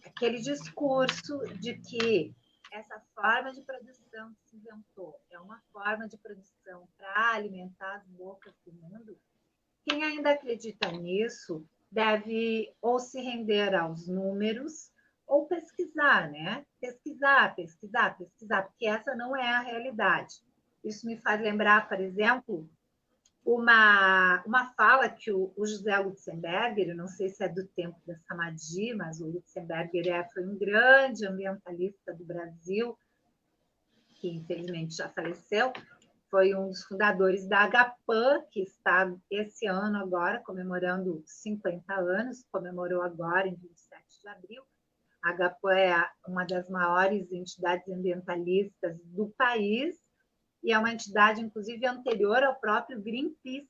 aquele discurso de que essa forma de produção que se inventou é uma forma de produção para alimentar as bocas do mundo, quem ainda acredita nisso deve ou se render aos números ou pesquisar, né? Pesquisar, porque essa não é a realidade. Isso me faz lembrar, por exemplo, uma fala que o José Lutzenberger, não sei se é do tempo da Samadhi, mas o Lutzenberger foi um grande ambientalista do Brasil, que infelizmente já faleceu, foi um dos fundadores da Agapan, que está esse ano agora comemorando 50 anos, comemorou agora em 27 de abril. A Agapan é uma das maiores entidades ambientalistas do país e é uma entidade, inclusive, anterior ao próprio Greenpeace.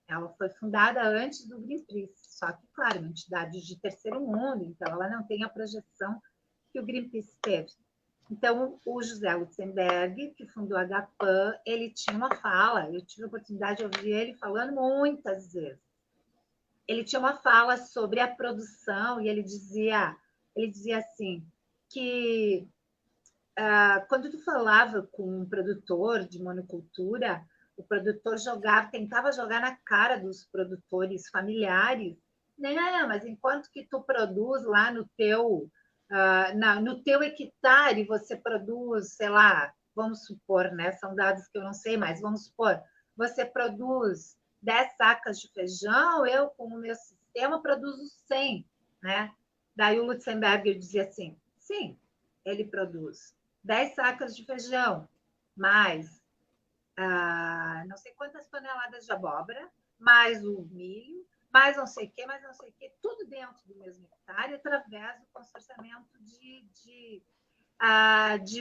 Ela foi fundada antes do Greenpeace, só que, claro, é uma entidade de terceiro mundo, então ela não tem a projeção que o Greenpeace teve. Então, o José Lutzenberg, que fundou a Agapan, ele tinha uma fala, eu tive a oportunidade de ouvir ele falando muitas vezes. Ele tinha uma fala sobre a produção e ele dizia assim, que quando tu falava com um produtor de monocultura, o produtor tentava jogar na cara dos produtores familiares, não, mas enquanto que tu produz lá no teu hectare, você produz, sei lá, vamos supor, né? São dados que eu não sei, mas vamos supor, você produz 10 sacas de feijão, eu, com o meu sistema, produzo 100, né? Daí o Lutzenberger dizia assim, sim, ele produz 10 sacas de feijão, mais não sei quantas toneladas de abóbora, mais o milho, mais não sei o que, tudo dentro do mesmo hectare, através do consorciamento de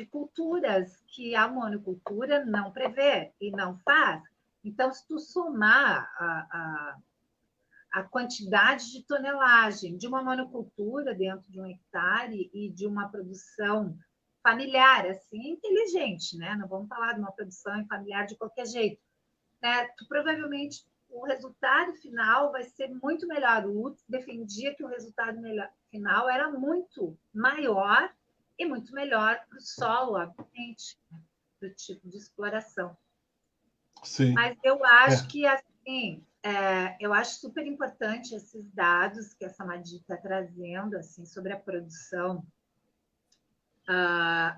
culturas que a monocultura não prevê e não faz. Então, se tu somar a quantidade de tonelagem de uma monocultura dentro de um hectare e de uma produção familiar, assim, inteligente, né? Não vamos falar de uma produção familiar de qualquer jeito, né? Tu, provavelmente o resultado final vai ser muito melhor. O Lutz defendia que o resultado final era muito maior e muito melhor para o solo, obviamente, né? Para o tipo de exploração. Sim. Mas eu acho que, assim, eu acho super importante esses dados que a Samadhi está trazendo, assim, sobre a produção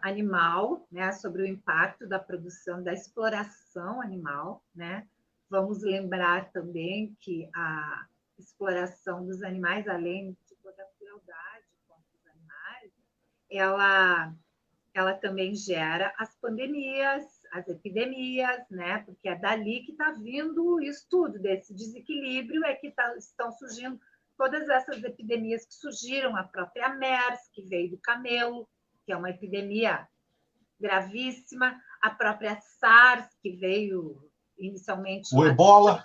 animal, né, sobre o impacto da produção, da exploração animal, né? Vamos lembrar também que a exploração dos animais, além de toda a crueldade contra os animais, ela também gera as pandemias, as epidemias, né? Porque é dali que está vindo isso tudo, desse desequilíbrio é que estão surgindo todas essas epidemias que surgiram, a própria MERS, que veio do camelo, que é uma epidemia gravíssima, a própria SARS, que veio inicialmente o Ebola,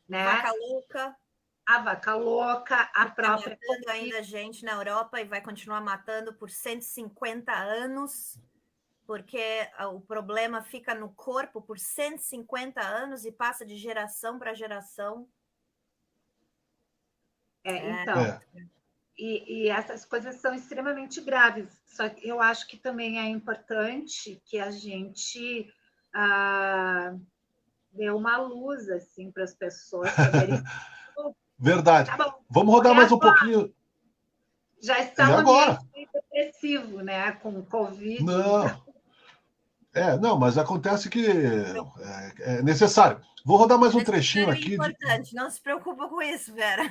né? Vaca louca. A vaca louca, a própria... Tá matando ainda gente na Europa e vai continuar matando por 150 anos, porque o problema fica no corpo por 150 anos e passa de geração para geração. Então, e essas coisas são extremamente graves. Só que eu acho que também é importante que a gente dê uma luz assim, para as pessoas saberem. Verdade. Tá bom, vamos rodar mais um pouquinho. Já está um ambiente depressivo, né? Com Covid. Não, mas acontece que é necessário. Vou rodar mais um trechinho aqui. Importante, não se preocupa com isso, Vera.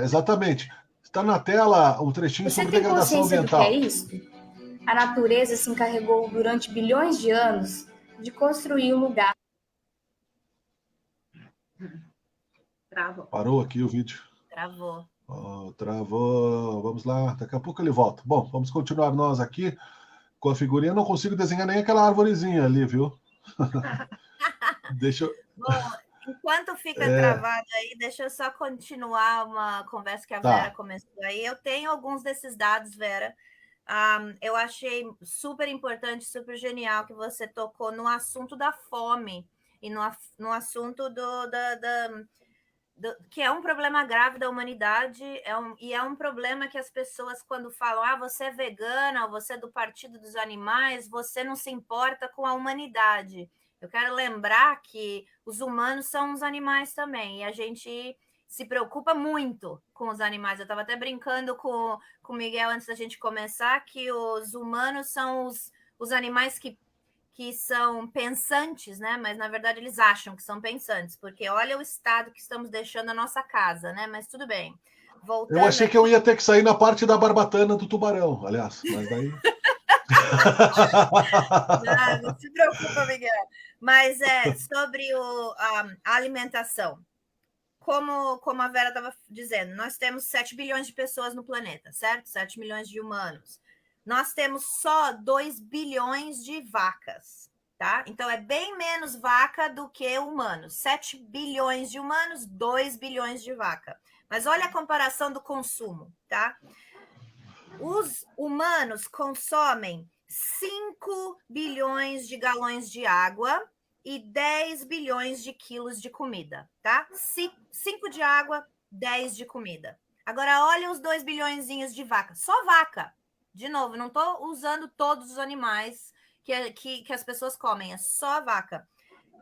Exatamente. Está na tela um trechinho sobre degradação ambiental. Você tem consciência do que é isso? A natureza se encarregou durante bilhões de anos de construir um lugar. Travou. Parou aqui o vídeo. Travou. Travou. Vamos lá, daqui a pouco ele volta. Bom, vamos continuar nós aqui com a figurinha. Eu não consigo desenhar nem aquela arvorezinha ali, viu? Deixa eu... Bom, enquanto fica travado aí, deixa eu só continuar uma conversa que a Vera começou aí. Eu tenho alguns desses dados, Vera. Eu achei super importante, super genial que você tocou no assunto da fome e no assunto que é um problema grave da humanidade, e é um problema que as pessoas, quando falam, você é vegana, ou você é do Partido dos Animais, você não se importa com a humanidade. Eu quero lembrar que os humanos são os animais também, e a gente se preocupa muito com os animais. Eu estava até brincando com o Miguel antes da gente começar, que os humanos são os animais que são pensantes, né? Mas, na verdade, eles acham que são pensantes, porque olha o estado que estamos deixando a nossa casa, né? Mas tudo bem. Voltando eu achei que eu ia ter que sair na parte da barbatana do tubarão, aliás, mas daí... Não se preocupa, Miguel. Mas sobre a alimentação. Como a Vera estava dizendo, nós temos 7 bilhões de pessoas no planeta, certo? 7 milhões de humanos. Nós temos só 2 bilhões de vacas, tá? Então, é bem menos vaca do que humanos. 7 bilhões de humanos, 2 bilhões de vaca. Mas olha a comparação do consumo, tá? Os humanos consomem 5 bilhões de galões de água e 10 bilhões de quilos de comida, tá? 5 de água, 10 de comida. Agora, olha os 2 bilhõezinhos de vaca. Só vaca. De novo, não estou usando todos os animais que as pessoas comem, é só a vaca.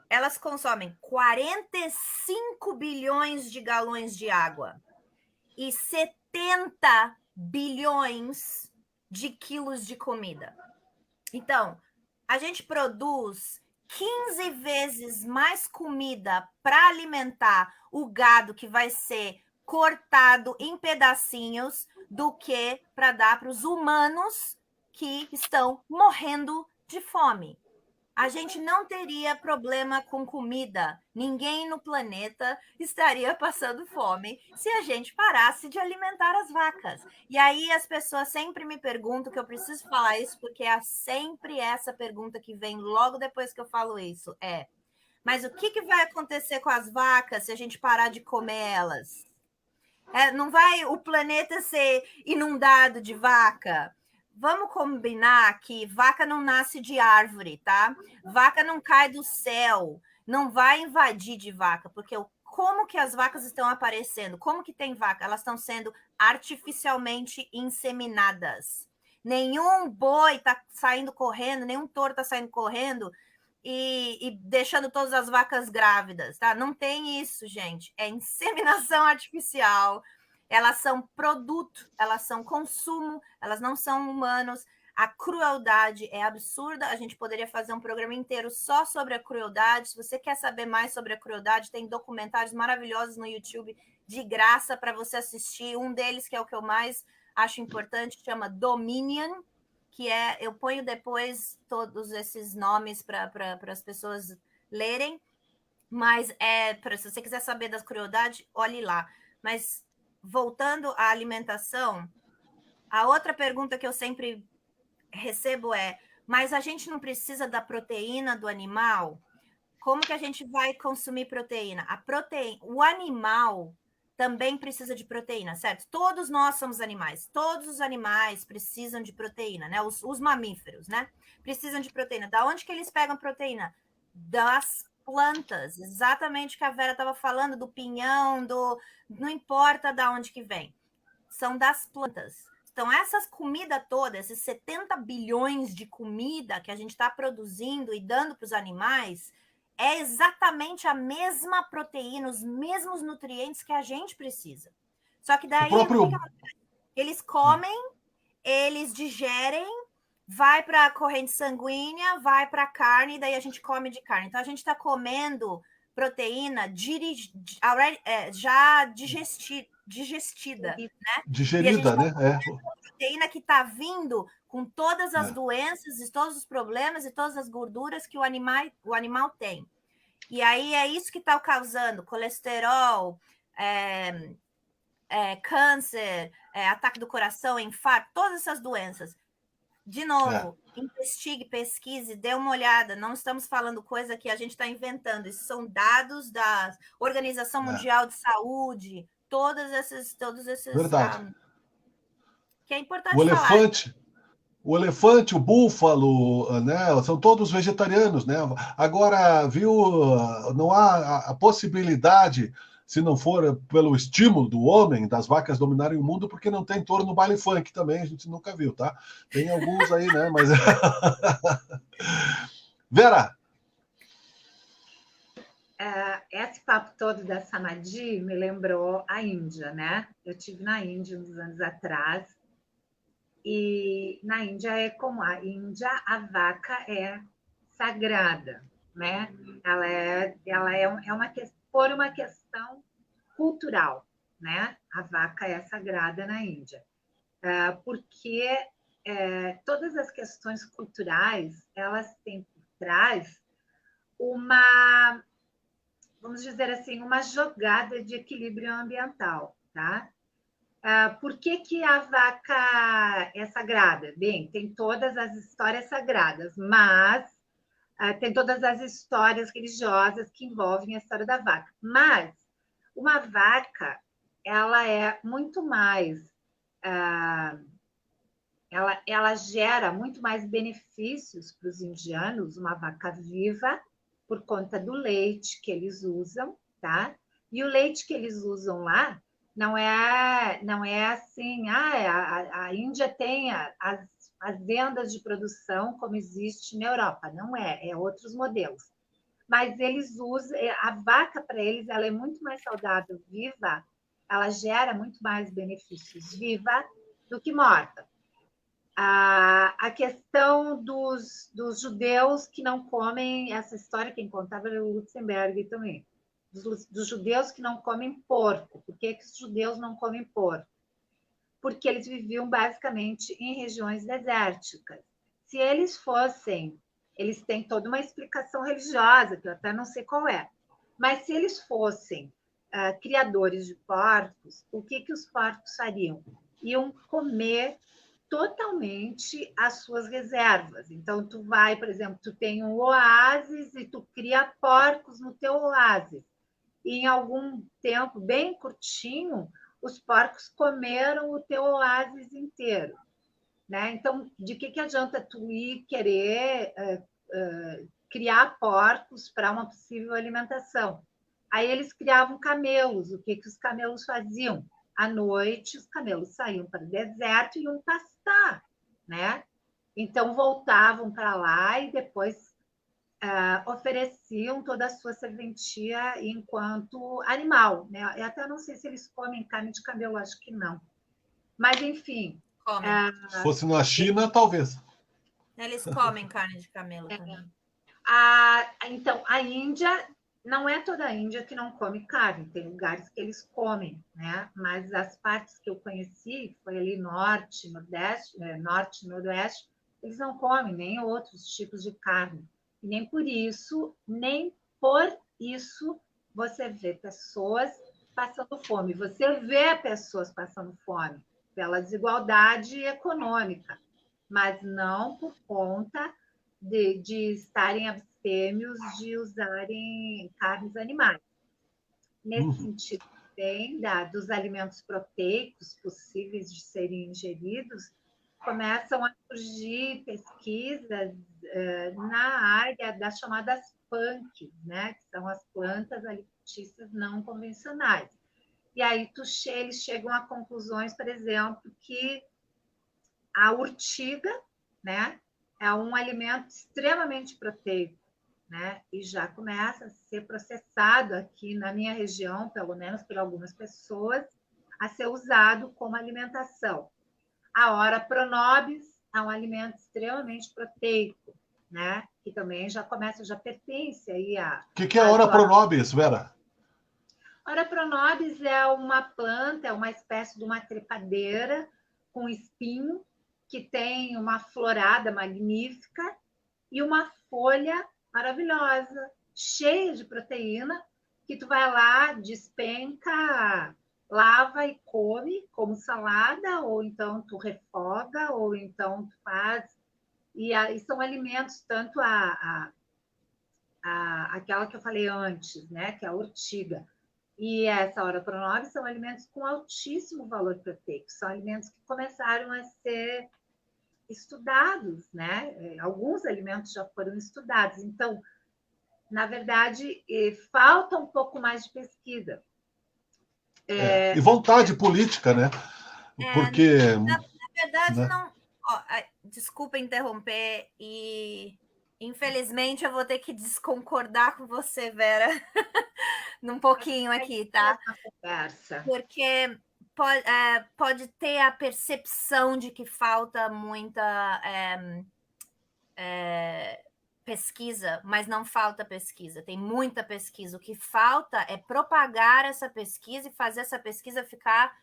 Elas consomem 45 bilhões de galões de água e 70 bilhões de quilos de comida. Então, a gente produz 15 vezes mais comida para alimentar o gado que vai ser cortado em pedacinhos do que para dar para os humanos que estão morrendo de fome. A gente não teria problema com comida. Ninguém no planeta estaria passando fome se a gente parasse de alimentar as vacas. E aí as pessoas sempre me perguntam, que eu preciso falar isso, porque é sempre essa pergunta que vem logo depois que eu falo isso. Mas o que vai acontecer com as vacas se a gente parar de comer elas? Não vai o planeta ser inundado de vaca? Vamos combinar que vaca não nasce de árvore, tá? Vaca não cai do céu, não vai invadir de vaca, porque como que as vacas estão aparecendo? Como que tem vaca? Elas estão sendo artificialmente inseminadas. Nenhum boi está saindo correndo, nenhum touro está saindo correndo e deixando todas as vacas grávidas, tá? Não tem isso, gente. É inseminação artificial. Elas são produto, elas são consumo, elas não são humanos. A crueldade é absurda. A gente poderia fazer um programa inteiro só sobre a crueldade. Se você quer saber mais sobre a crueldade, tem documentários maravilhosos no YouTube de graça para você assistir. Um deles, que é o que eu mais acho importante, chama Dominion, que eu ponho depois todos esses nomes para as pessoas lerem, mas se você quiser saber da crueldade, olhe lá. Mas, voltando à alimentação, a outra pergunta que eu sempre recebo é, mas a gente não precisa da proteína do animal? Como que a gente vai consumir proteína? O animal também precisa de proteína, certo? Todos nós somos animais. Todos os animais precisam de proteína, né? Os mamíferos, né? Precisam de proteína. Da onde que eles pegam proteína? Das plantas. Exatamente o que a Vera estava falando, do pinhão, não importa da onde que vem. São das plantas. Então, essas comidas todas, esses 70 bilhões de comida que a gente está produzindo e dando para os animais, é exatamente a mesma proteína, os mesmos nutrientes que a gente precisa. Só que daí, eles comem, eles digerem, vai para a corrente sanguínea, vai para a carne, e daí a gente come de carne. Então, a gente está comendo proteína já digestida, né? Digerida, né? Proteína que está vindo com todas as doenças e todos os problemas e todas as gorduras que o animal tem. E aí é isso que está causando colesterol, câncer, ataque do coração, infarto, todas essas doenças. De novo, investigue, pesquise, dê uma olhada. Não estamos falando coisa que a gente está inventando. Isso são dados da Organização Mundial de Saúde, todos esses Verdade. que é importante falar. O elefante, o búfalo, né, são todos vegetarianos, né? Agora, viu, não há a possibilidade, se não for pelo estímulo do homem, das vacas dominarem o mundo, porque não tem touro no baile funk também, a gente nunca viu, tá? Tem alguns aí, né? Mas Vera! Esse papo todo da Samadhi me lembrou a Índia, né? Eu estive na Índia uns anos atrás, e na Índia é como a Índia, a vaca é sagrada, né? Ela é por uma questão cultural, né? A vaca é sagrada na Índia, porque todas as questões culturais elas têm por trás uma, vamos dizer assim, uma jogada de equilíbrio ambiental, tá? Por que a vaca é sagrada? Bem, tem todas as histórias sagradas, mas tem todas as histórias religiosas que envolvem a história da vaca. Mas uma vaca, ela é muito mais... ela gera muito mais benefícios para os indianos, uma vaca viva, por conta do leite que eles usam, tá? E o leite que eles usam lá não é assim, a Índia tem as fazendas de produção como existe na Europa, não é outros modelos. Mas eles usam, a vaca para eles ela é muito mais saudável viva, ela gera muito mais benefícios viva do que morta. A questão dos judeus que não comem, essa história quem contava era o Lutzenberg também, dos judeus que não comem porco. Por que os judeus não comem porco? Porque eles viviam basicamente em regiões desérticas. Se eles fossem, eles têm toda uma explicação religiosa, que eu até não sei qual é, mas se eles fossem criadores de porcos, o que os porcos fariam? Iam comer totalmente as suas reservas. Então, tu vai, por exemplo, tu tem um oásis e tu cria porcos no teu oásis. E em algum tempo bem curtinho, os porcos comeram o teu oásis inteiro, né? Então, de que adianta tu ir querer criar porcos para uma possível alimentação? Aí eles criavam camelos. O que os camelos faziam? À noite, os camelos saíam para o deserto e iam pastar, né? Então, voltavam para lá e depois ofereciam toda a sua serventia enquanto animal, né? Eu até não sei se eles comem carne de camelo, acho que não. Mas, enfim... Se fosse na China, talvez. Eles comem carne de camelo também. Então, a Índia... Não é toda a Índia que não come carne, tem lugares que eles comem, né? Mas as partes que eu conheci, foi ali norte, nordeste, eles não comem nem outros tipos de carne. E nem por isso você vê pessoas passando fome. Você vê pessoas passando fome pela desigualdade econômica, mas não por conta de estarem abstêmios de usarem carnes animais. Nesse sentido, também, dos alimentos proteicos possíveis de serem ingeridos, começam a surgir pesquisas na área das chamadas PANC, né? Que são as plantas alimentícias não convencionais. E aí eles chegam a conclusões, por exemplo, que a urtiga, né, é um alimento extremamente proteico, né? E já começa a ser processado aqui na minha região, pelo menos por algumas pessoas, a ser usado como alimentação. A Ora pronobis é um alimento extremamente proteico, né? Que também já pertence aí a... O que é a Ora pronobis, Vera? Ora pronobis é uma planta, é uma espécie de uma trepadeira com espinho, que tem uma florada magnífica e uma folha maravilhosa, cheia de proteína, que tu vai lá, despenca, lava e come como salada, ou então tu refoga, ou então tu faz. E são alimentos, tanto aquela que eu falei antes, né, que é a urtiga, e essa Ora pronobis são alimentos com altíssimo valor proteico, são alimentos que começaram a ser estudados, né? Alguns alimentos já foram estudados. Então, na verdade, falta um pouco mais de pesquisa. E vontade política, né? Porque... Na verdade, né? não... Ó, desculpa interromper e... Infelizmente, eu vou ter que desconcordar com você, Vera, num pouquinho aqui, tá? Porque pode ter a percepção de que falta muita pesquisa, mas não falta pesquisa, tem muita pesquisa. O que falta é propagar essa pesquisa e fazer essa pesquisa ficar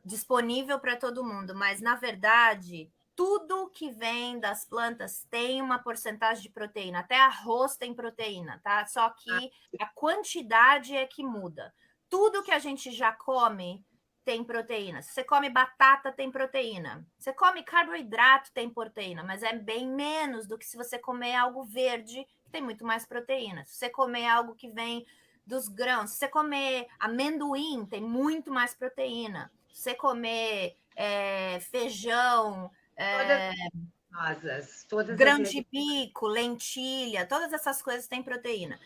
disponível para todo mundo. Mas, na verdade, tudo que vem das plantas tem uma porcentagem de proteína. Até arroz tem proteína, tá? Só que a quantidade é que muda. Tudo que a gente já come tem proteína. Se você come batata, tem proteína. Se você come carboidrato, tem proteína, mas é bem menos do que se você comer algo verde, que tem muito mais proteína. Se você comer algo que vem dos grãos, se você comer amendoim, tem muito mais proteína. Se você comer feijão, grão de bico, lentilha, todas essas coisas têm proteína.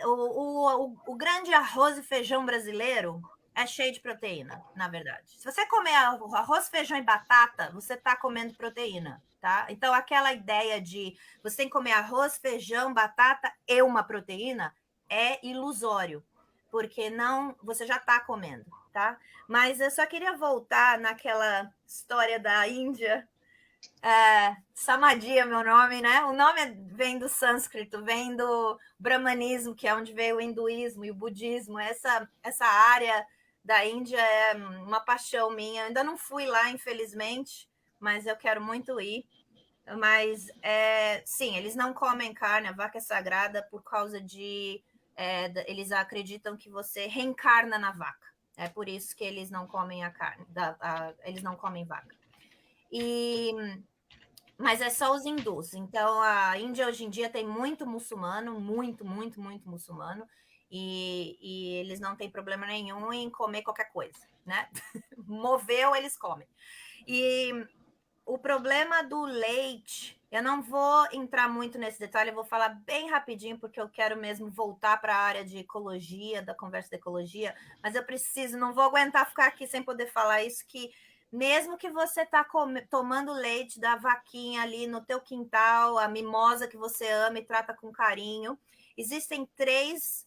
O grande arroz e feijão brasileiro é cheio de proteína, na verdade. Se você comer arroz, feijão e batata, você está comendo proteína, tá? Então, aquela ideia de você tem que comer arroz, feijão, batata e uma proteína é ilusório, porque não, você já está comendo, tá? Mas eu só queria voltar naquela história da Índia. Samadhi é meu nome, né? O nome vem do sânscrito, vem do brahmanismo, que é onde veio o hinduísmo e o budismo. Essa área da Índia é uma paixão minha. Eu ainda não fui lá, infelizmente, mas eu quero muito ir. Mas, sim, eles não comem carne, a vaca é sagrada por causa de... eles acreditam que você reencarna na vaca. É por isso que eles não comem a carne, eles não comem vaca. Mas é só os hindus. Então, a Índia hoje em dia tem muito muçulmano, muito muçulmano, e eles não têm problema nenhum em comer qualquer coisa, né? Moveu, eles comem. E o problema do leite, eu não vou entrar muito nesse detalhe, eu vou falar bem rapidinho, porque eu quero mesmo voltar para a área de ecologia, da conversa da ecologia, mas eu preciso, não vou aguentar ficar aqui sem poder falar isso, que mesmo que você está tomando leite da vaquinha ali no teu quintal, a mimosa que você ama e trata com carinho, existem 3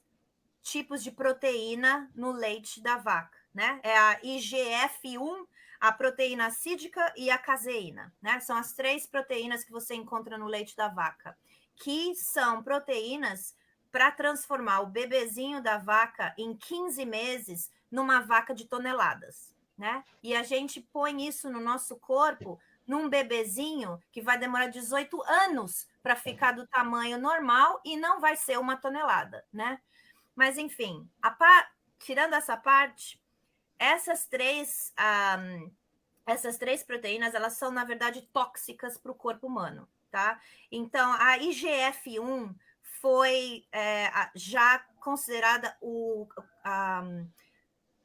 tipos de proteína no leite da vaca, né? É a IGF-1, a proteína acídica e a caseína, né? São as 3 proteínas que você encontra no leite da vaca, que são proteínas para transformar o bebezinho da vaca em 15 meses numa vaca de toneladas, né? E a gente põe isso no nosso corpo num bebezinho que vai demorar 18 anos para ficar do tamanho normal e não vai ser 1 tonelada, né? Mas, enfim, tirando essa parte, essas três proteínas, elas são, na verdade, tóxicas para o corpo humano, tá? Então, a IGF-1 foi já considerada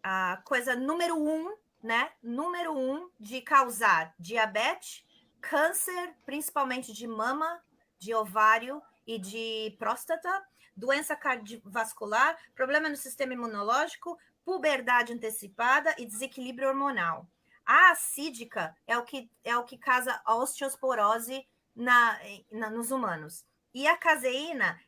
a coisa número 1, né? Número 1 de causar diabetes, câncer, principalmente de mama, de ovário e de próstata, doença cardiovascular, problema no sistema imunológico, puberdade antecipada e desequilíbrio hormonal. A acídica é o que causa a osteoporose nos humanos. E a caseína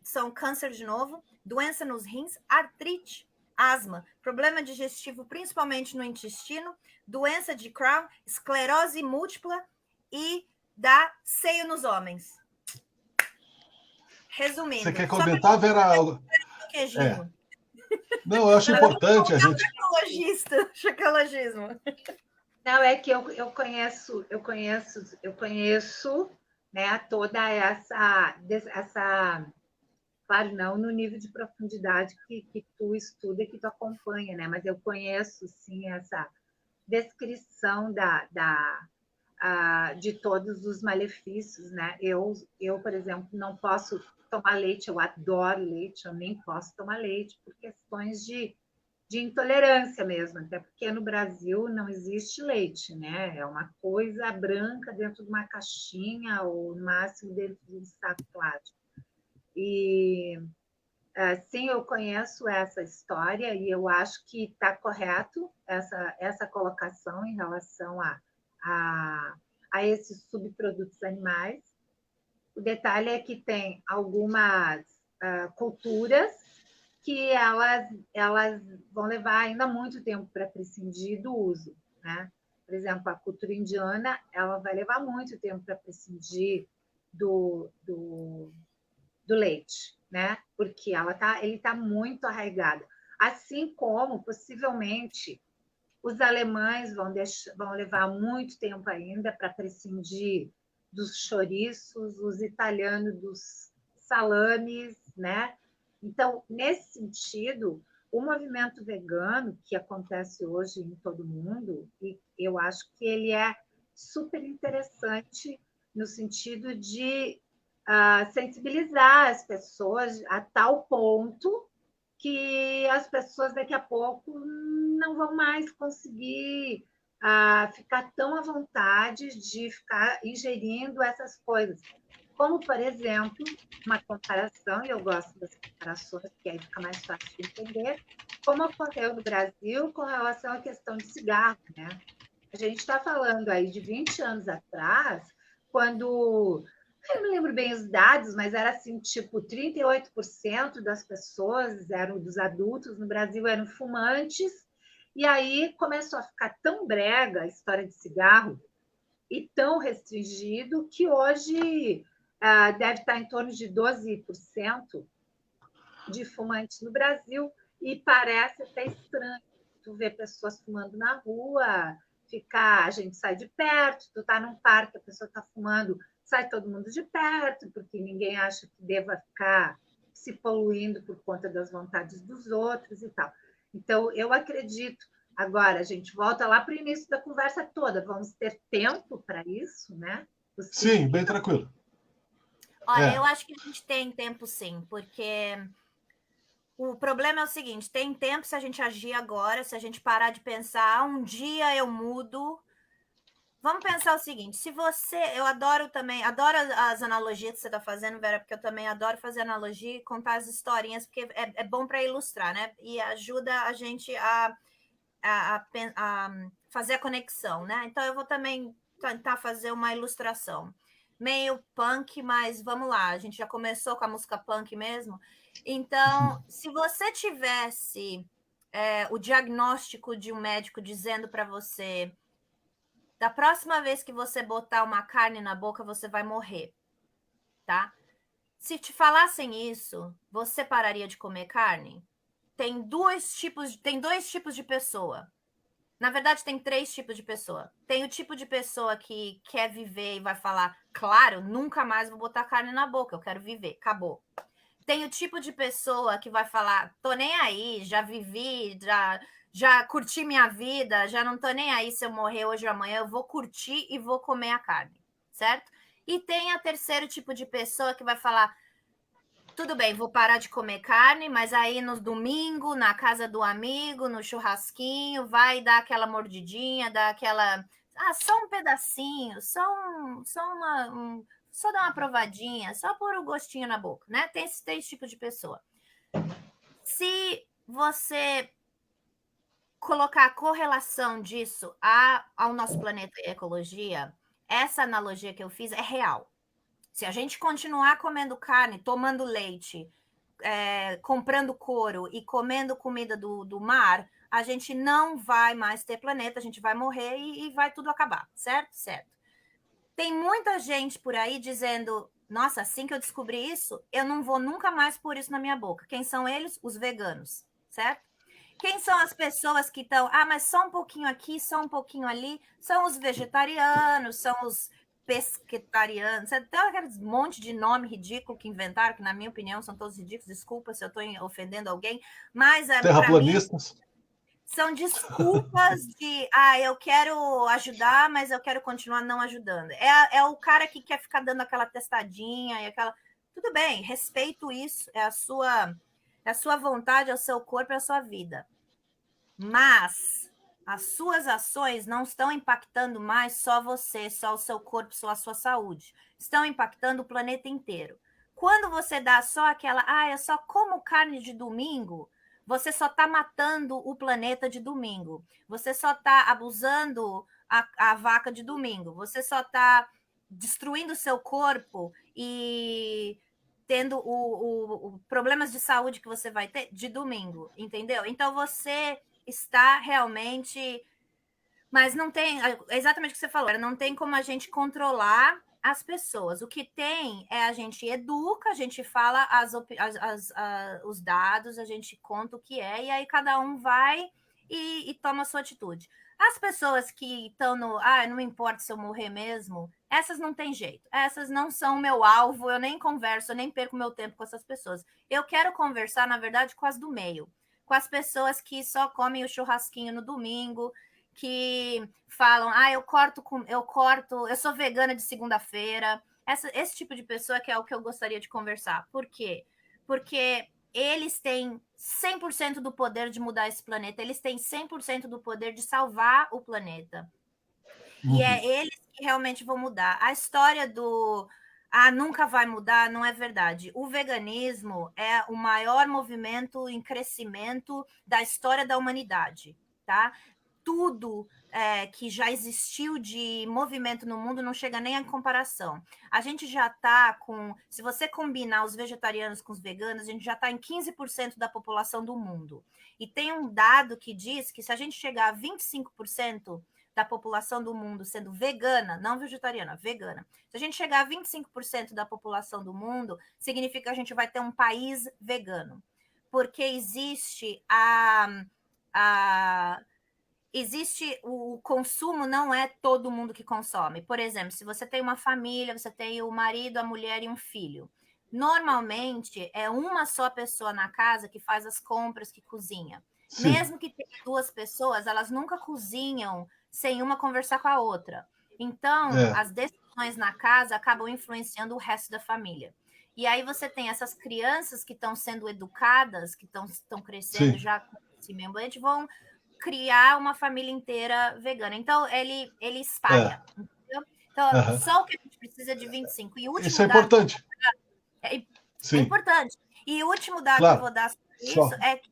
são câncer de novo, doença nos rins, artrite, asma, problema digestivo, principalmente no intestino, doença de Crohn, esclerose múltipla e dá seio nos homens. Resumindo. Você quer comentar, Vera? Queijinho. Não, eu acho importante a gente... Chocologismo. Não, é que eu conheço, né, toda essa, claro, não no nível de profundidade que tu estuda, que tu acompanha, né? Mas eu conheço, sim, essa descrição de todos os malefícios, né? Eu, por exemplo, não posso tomar leite, eu adoro leite, eu nem posso tomar leite por questões de intolerância mesmo, até porque no Brasil não existe leite, né? É uma coisa branca dentro de uma caixinha ou no máximo dentro de um saco plástico. E sim, eu conheço essa história e eu acho que está correto essa colocação em relação a esses subprodutos animais. O detalhe é que tem algumas culturas que elas vão levar ainda muito tempo para prescindir do uso, né? Por exemplo, a cultura indiana, ela vai levar muito tempo para prescindir do leite, né? Porque ele está muito arraigado. Assim como, possivelmente, os alemães vão levar muito tempo ainda para prescindir dos chouriços, os italianos dos salames, né? Então, nesse sentido, o movimento vegano que acontece hoje em todo mundo, e eu acho que ele é super interessante no sentido de sensibilizar as pessoas a tal ponto que as pessoas daqui a pouco não vão mais conseguir ficar tão à vontade de ficar ingerindo essas coisas. Como, por exemplo, uma comparação, e eu gosto das comparações, porque aí fica mais fácil de entender, como ocorreu no Brasil com relação à questão de cigarro, né? A gente está falando aí de 20 anos atrás, quando, eu não me lembro bem os dados, mas era assim, tipo, 38% das pessoas, dos adultos no Brasil, eram fumantes, e aí começou a ficar tão brega a história de cigarro e tão restringido que hoje deve estar em torno de 12% de fumantes no Brasil, e parece até estranho tu ver pessoas fumando na rua, a gente sai de perto, tu tá num parque, a pessoa está fumando, sai todo mundo de perto, porque ninguém acha que deva ficar se poluindo por conta das vontades dos outros e tal. Então, eu acredito. Agora, a gente volta lá para o início da conversa toda. Vamos ter tempo para isso, né? Sim, bem tranquilo. Olha, eu acho que a gente tem tempo sim, porque o problema é o seguinte, tem tempo se a gente agir agora, se a gente parar de pensar, um dia eu mudo. Vamos pensar o seguinte, eu adoro as analogias que você está fazendo, Vera, porque eu também adoro fazer analogia e contar as historinhas, porque é bom para ilustrar, né? E ajuda a gente a fazer a conexão, né? Então eu vou também tentar fazer uma ilustração. Meio punk, mas vamos lá, a gente já começou com a música punk mesmo. Então, se você tivesse o diagnóstico de um médico dizendo para você: da próxima vez que você botar uma carne na boca, você vai morrer, tá? Se te falassem isso, você pararia de comer carne? Tem dois tipos de pessoa. Na verdade, tem 3 tipos de pessoa. Tem o tipo de pessoa que quer viver e vai falar, claro, nunca mais vou botar carne na boca, eu quero viver, acabou. Tem o tipo de pessoa que vai falar, tô nem aí, já vivi, já curti minha vida, já não tô nem aí se eu morrer hoje ou amanhã, eu vou curtir e vou comer a carne, certo? E tem a terceiro tipo de pessoa que vai falar, tudo bem, vou parar de comer carne, mas aí no domingo, na casa do amigo, no churrasquinho, vai dar aquela mordidinha, dar aquela... só um pedacinho, só dar uma provadinha, só pôr o gostinho na boca, né? Tem esses três tipos de pessoa. Se você colocar a correlação disso ao nosso planeta e ecologia, essa analogia que eu fiz é real. Se a gente continuar comendo carne, tomando leite, comprando couro e comendo comida do mar, a gente não vai mais ter planeta, a gente vai morrer e vai tudo acabar, certo? Certo. Tem muita gente por aí dizendo, nossa, assim que eu descobri isso, eu não vou nunca mais pôr isso na minha boca. Quem são eles? Os veganos, certo? Quem são as pessoas que estão, mas só um pouquinho aqui, só um pouquinho ali? São os vegetarianos, são os pesquetarianos, tem aquele monte de nome ridículo que inventaram, que na minha opinião são todos ridículos, desculpa se eu estou ofendendo alguém, mas terraplanistas. Mim, são desculpas de, eu quero ajudar, mas eu quero continuar não ajudando. É o cara que quer ficar dando aquela testadinha e aquela... Tudo bem, respeito isso, é a sua vontade, é o seu corpo, é a sua vida. Mas as suas ações não estão impactando mais só você, só o seu corpo, só a sua saúde. Estão impactando o planeta inteiro. Quando você dá só aquela, eu só como carne de domingo, você só está matando o planeta de domingo. Você só está abusando a vaca de domingo. Você só está destruindo o seu corpo e tendo problemas de saúde que você vai ter de domingo, entendeu? Então você está realmente... Mas não tem... É exatamente o que você falou, não tem como a gente controlar as pessoas. O que tem é a gente educa, a gente fala os dados, a gente conta o que é, e aí cada um vai e toma a sua atitude. As pessoas que estão não importa se eu morrer mesmo, essas não tem jeito. Essas não são o meu alvo, eu nem converso, eu nem perco meu tempo com essas pessoas. Eu quero conversar, na verdade, com as do meio. Com as pessoas que só comem o churrasquinho no domingo, que falam, eu sou vegana de segunda-feira. Esse tipo de pessoa que é o que eu gostaria de conversar. Por quê? Porque eles têm 100% do poder de mudar esse planeta, eles têm 100% do poder de salvar o planeta. E é eles que realmente vão mudar. A história nunca vai mudar, não é verdade. O veganismo é o maior movimento em crescimento da história da humanidade, tá? Tudo que já existiu de movimento no mundo não chega nem a comparação. A gente já está com... Se você combinar os vegetarianos com os veganos, a gente já está em 15% da população do mundo. E tem um dado que diz que se a gente chegar a 25% da população do mundo sendo vegana, não vegetariana, vegana. Se a gente chegar a 25% da população do mundo, significa que a gente vai ter um país vegano. Porque existe existe o consumo, não é todo mundo que consome. Por exemplo, se você tem uma família, você tem o marido, a mulher e um filho. Normalmente, é uma só pessoa na casa que faz as compras, que cozinha. Sim. Mesmo que tenha duas pessoas, elas nunca cozinham sem uma conversar com a outra. Então, as decisões na casa acabam influenciando o resto da família. E aí você tem essas crianças que estão sendo educadas, que estão crescendo já com esse meio ambiente, vão criar uma família inteira vegana. Então, ele espalha. Entendeu? Então, só o que a gente precisa é de 25. E o último isso é importante. É importante. E o último dado que eu vou dar sobre isso é que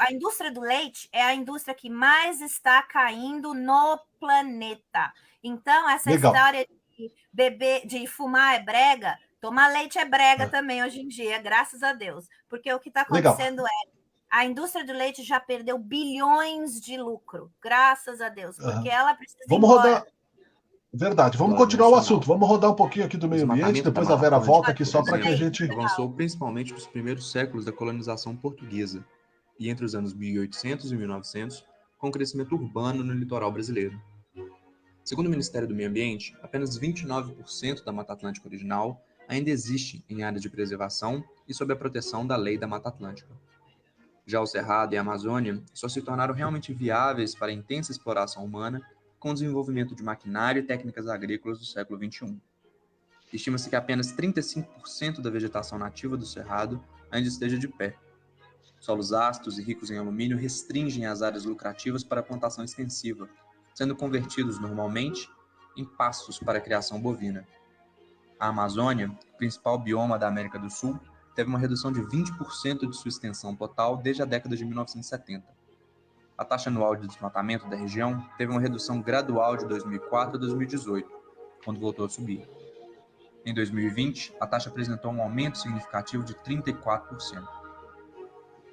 a indústria do leite é a indústria que mais está caindo no planeta. Então, essa história de beber, de fumar é brega, tomar leite é brega também hoje em dia, graças a Deus. Porque o que está acontecendo a indústria do leite já perdeu bilhões de lucro, graças a Deus, porque ela precisa rodar. Verdade, vamos continuar o assunto. Vamos rodar um pouquinho aqui do meio ambiente, depois a Vera volta aqui só para que a gente... Avançou principalmente nos primeiros séculos da colonização portuguesa e entre os anos 1800 e 1900, com o crescimento urbano no litoral brasileiro. Segundo o Ministério do Meio Ambiente, apenas 29% da Mata Atlântica original ainda existe em área de preservação e sob a proteção da Lei da Mata Atlântica. Já o Cerrado e a Amazônia só se tornaram realmente viáveis para a intensa exploração humana com o desenvolvimento de maquinário e técnicas agrícolas do século XXI. Estima-se que apenas 35% da vegetação nativa do Cerrado ainda esteja de pé. Solos ácidos e ricos em alumínio restringem as áreas lucrativas para a plantação extensiva, sendo convertidos normalmente em pastos para a criação bovina. A Amazônia, principal bioma da América do Sul, teve uma redução de 20% de sua extensão total desde a década de 1970. A taxa anual de desmatamento da região teve uma redução gradual de 2004 a 2018, quando voltou a subir. Em 2020, a taxa apresentou um aumento significativo de 34%.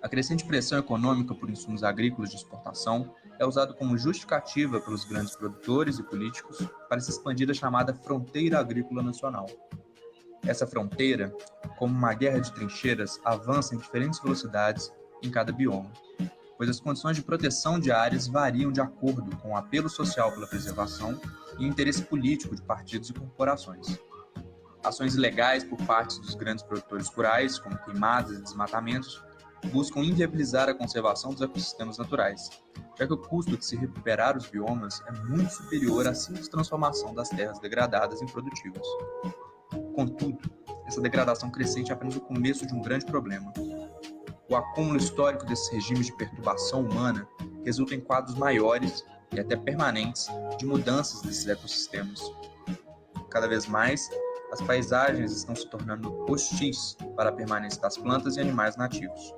A crescente pressão econômica por insumos agrícolas de exportação é usado como justificativa pelos grandes produtores e políticos para se expandir a chamada fronteira agrícola nacional. Essa fronteira, como uma guerra de trincheiras, avança em diferentes velocidades em cada bioma, pois as condições de proteção de áreas variam de acordo com o apelo social pela preservação e o interesse político de partidos e corporações. Ações ilegais por parte dos grandes produtores rurais, como queimadas e desmatamentos, buscam inviabilizar a conservação dos ecossistemas naturais, já que o custo de se recuperar os biomas é muito superior à simples transformação das terras degradadas em produtivas. Contudo, essa degradação crescente é apenas o começo de um grande problema. O acúmulo histórico desses regimes de perturbação humana resulta em quadros maiores e até permanentes de mudanças desses ecossistemas. Cada vez mais, as paisagens estão se tornando hostis para a permanência das plantas e animais nativos.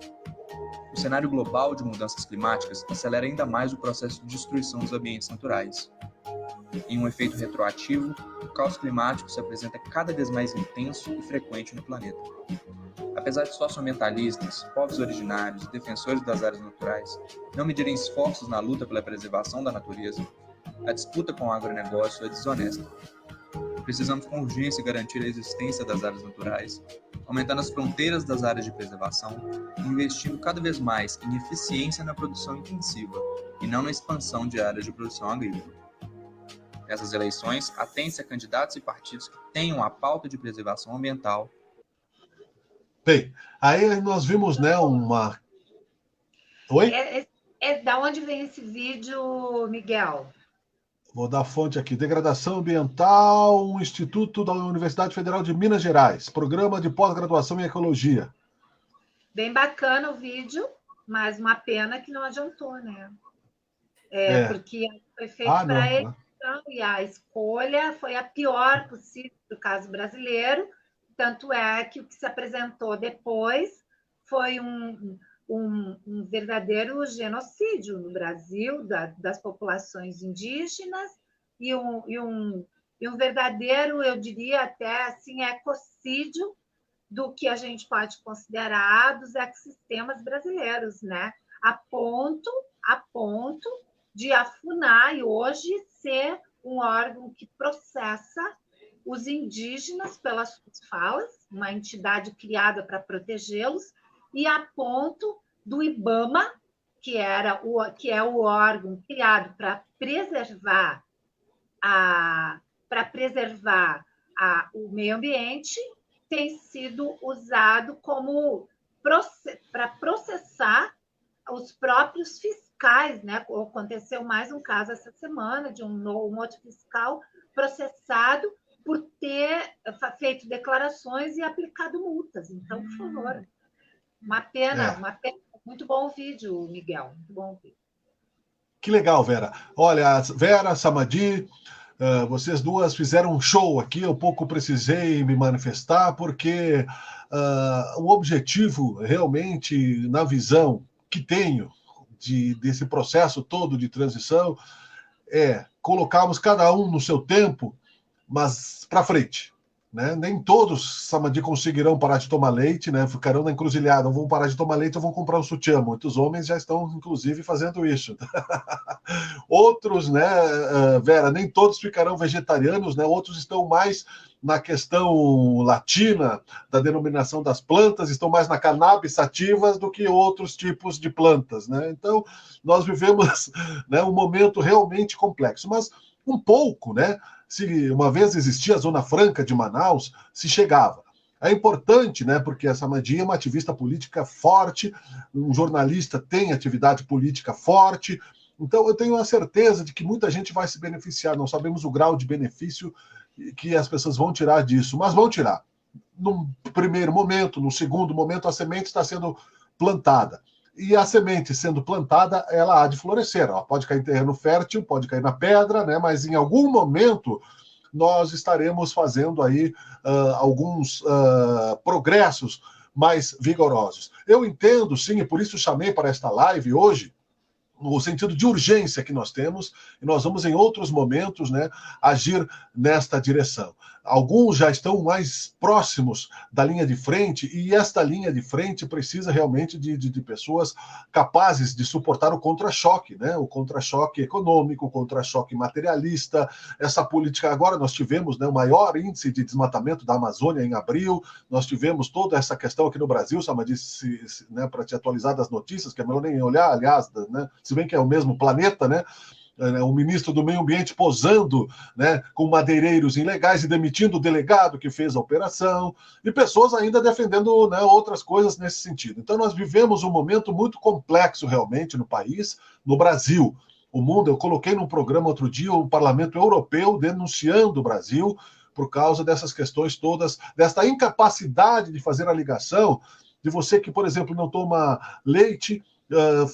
O cenário global de mudanças climáticas acelera ainda mais o processo de destruição dos ambientes naturais. Em um efeito retroativo, o caos climático se apresenta cada vez mais intenso e frequente no planeta. Apesar de socioambientalistas, povos originários e defensores das áreas naturais não medirem esforços na luta pela preservação da natureza, a disputa com o agronegócio é desonesta. Precisamos com urgência garantir a existência das áreas naturais, aumentando as fronteiras das áreas de preservação e investindo cada vez mais em eficiência na produção intensiva e não na expansão de áreas de produção agrícola. Nessas eleições, atende-se a candidatos e partidos que tenham a pauta de preservação ambiental. Bem, aí nós vimos, né, uma... Oi? Da onde vem esse vídeo, Miguel? Vou dar a fonte aqui. Degradação Ambiental, um Instituto da Universidade Federal de Minas Gerais. Programa de pós-graduação em Ecologia. Bem bacana o vídeo, mas uma pena que não adiantou, né? Porque foi feito para ele, e a escolha foi a pior possível do caso brasileiro. Tanto é que o que se apresentou depois foi um verdadeiro genocídio no Brasil das populações indígenas e um verdadeiro, eu diria até assim, ecocídio do que a gente pode considerar dos ecossistemas brasileiros, né? A ponto de a FUNAI hoje ser um órgão que processa os indígenas pelas suas falas, uma entidade criada para protegê-los, e a ponto do IBAMA, que é o órgão criado para preservar o meio ambiente, tem sido usado como para processar os próprios fiscais, né? Aconteceu mais um caso essa semana de um outro fiscal processado por ter feito declarações e aplicado multas. Então, por favor, uma pena. Muito bom o vídeo, Miguel. Muito bom o vídeo. Que legal, Vera. Olha, Vera, Samadi, vocês duas fizeram um show aqui. Eu pouco precisei me manifestar, porque o objetivo, realmente, na visão que tenho desse processo todo de transição, é colocarmos cada um no seu tempo, mas para frente, né? Nem todos, Samadi, conseguirão parar de tomar leite, né? Ficarão na encruzilhada, vão parar de tomar leite ou vão comprar um sutiã. Muitos homens já estão, inclusive, fazendo isso. Outros, né, Vera, nem todos ficarão vegetarianos, né? Outros estão mais na questão latina, da denominação das plantas, estão mais na cannabis sativas do que outros tipos de plantas, né? Então, nós vivemos, né, um momento realmente complexo, mas um pouco, né? Se uma vez existia a Zona Franca de Manaus, se chegava. É importante, né, porque a Samadie é uma ativista política forte, um jornalista tem atividade política forte, então eu tenho a certeza de que muita gente vai se beneficiar. Não sabemos o grau de benefício que as pessoas vão tirar disso, mas vão tirar. Num primeiro momento, no segundo momento, a semente está sendo plantada. E a semente sendo plantada, ela há de florescer. Ela pode cair em terreno fértil, pode cair na pedra, né, mas em algum momento nós estaremos fazendo aí alguns progressos mais vigorosos. Eu entendo, sim, e por isso chamei para esta live hoje, no sentido de urgência que nós temos, e nós vamos em outros momentos, né, agir nesta direção. Alguns já estão mais próximos da linha de frente, e esta linha de frente precisa realmente de pessoas capazes de suportar o contra-choque, né? O contra-choque econômico, o contra-choque materialista, essa política. Agora nós tivemos, né, o maior índice de desmatamento da Amazônia em abril, nós tivemos toda essa questão aqui no Brasil, disse, né, para te atualizar das notícias, que é melhor nem olhar, aliás, né, se bem que é o mesmo planeta, né? O ministro do Meio Ambiente posando, né, com madeireiros ilegais e demitindo o delegado que fez a operação, e pessoas ainda defendendo, né, outras coisas nesse sentido. Então nós vivemos um momento muito complexo realmente no país, no Brasil. O mundo, eu coloquei num programa outro dia o Parlamento Europeu denunciando o Brasil por causa dessas questões todas, desta incapacidade de fazer a ligação de você que, por exemplo, não toma leite,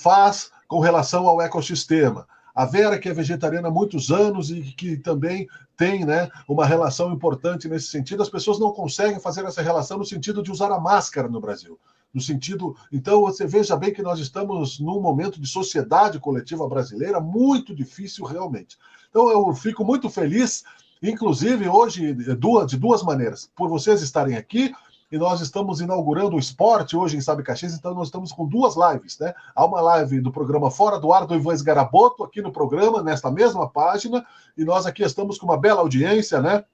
faz com relação ao ecossistema. A Vera, que é vegetariana há muitos anos e que também tem, né, uma relação importante nesse sentido, as pessoas não conseguem fazer essa relação no sentido de usar a máscara no Brasil. No sentido, então você veja bem que nós estamos num momento de sociedade coletiva brasileira muito difícil realmente. Então eu fico muito feliz, inclusive hoje, de duas maneiras, por vocês estarem aqui. E nós estamos inaugurando o esporte hoje em Sabe Caxias, então nós estamos com duas lives, né? Há uma live do programa Fora do Ar do Ivan Sgaraboto, aqui no programa, nesta mesma página, e nós aqui estamos com uma bela audiência, né?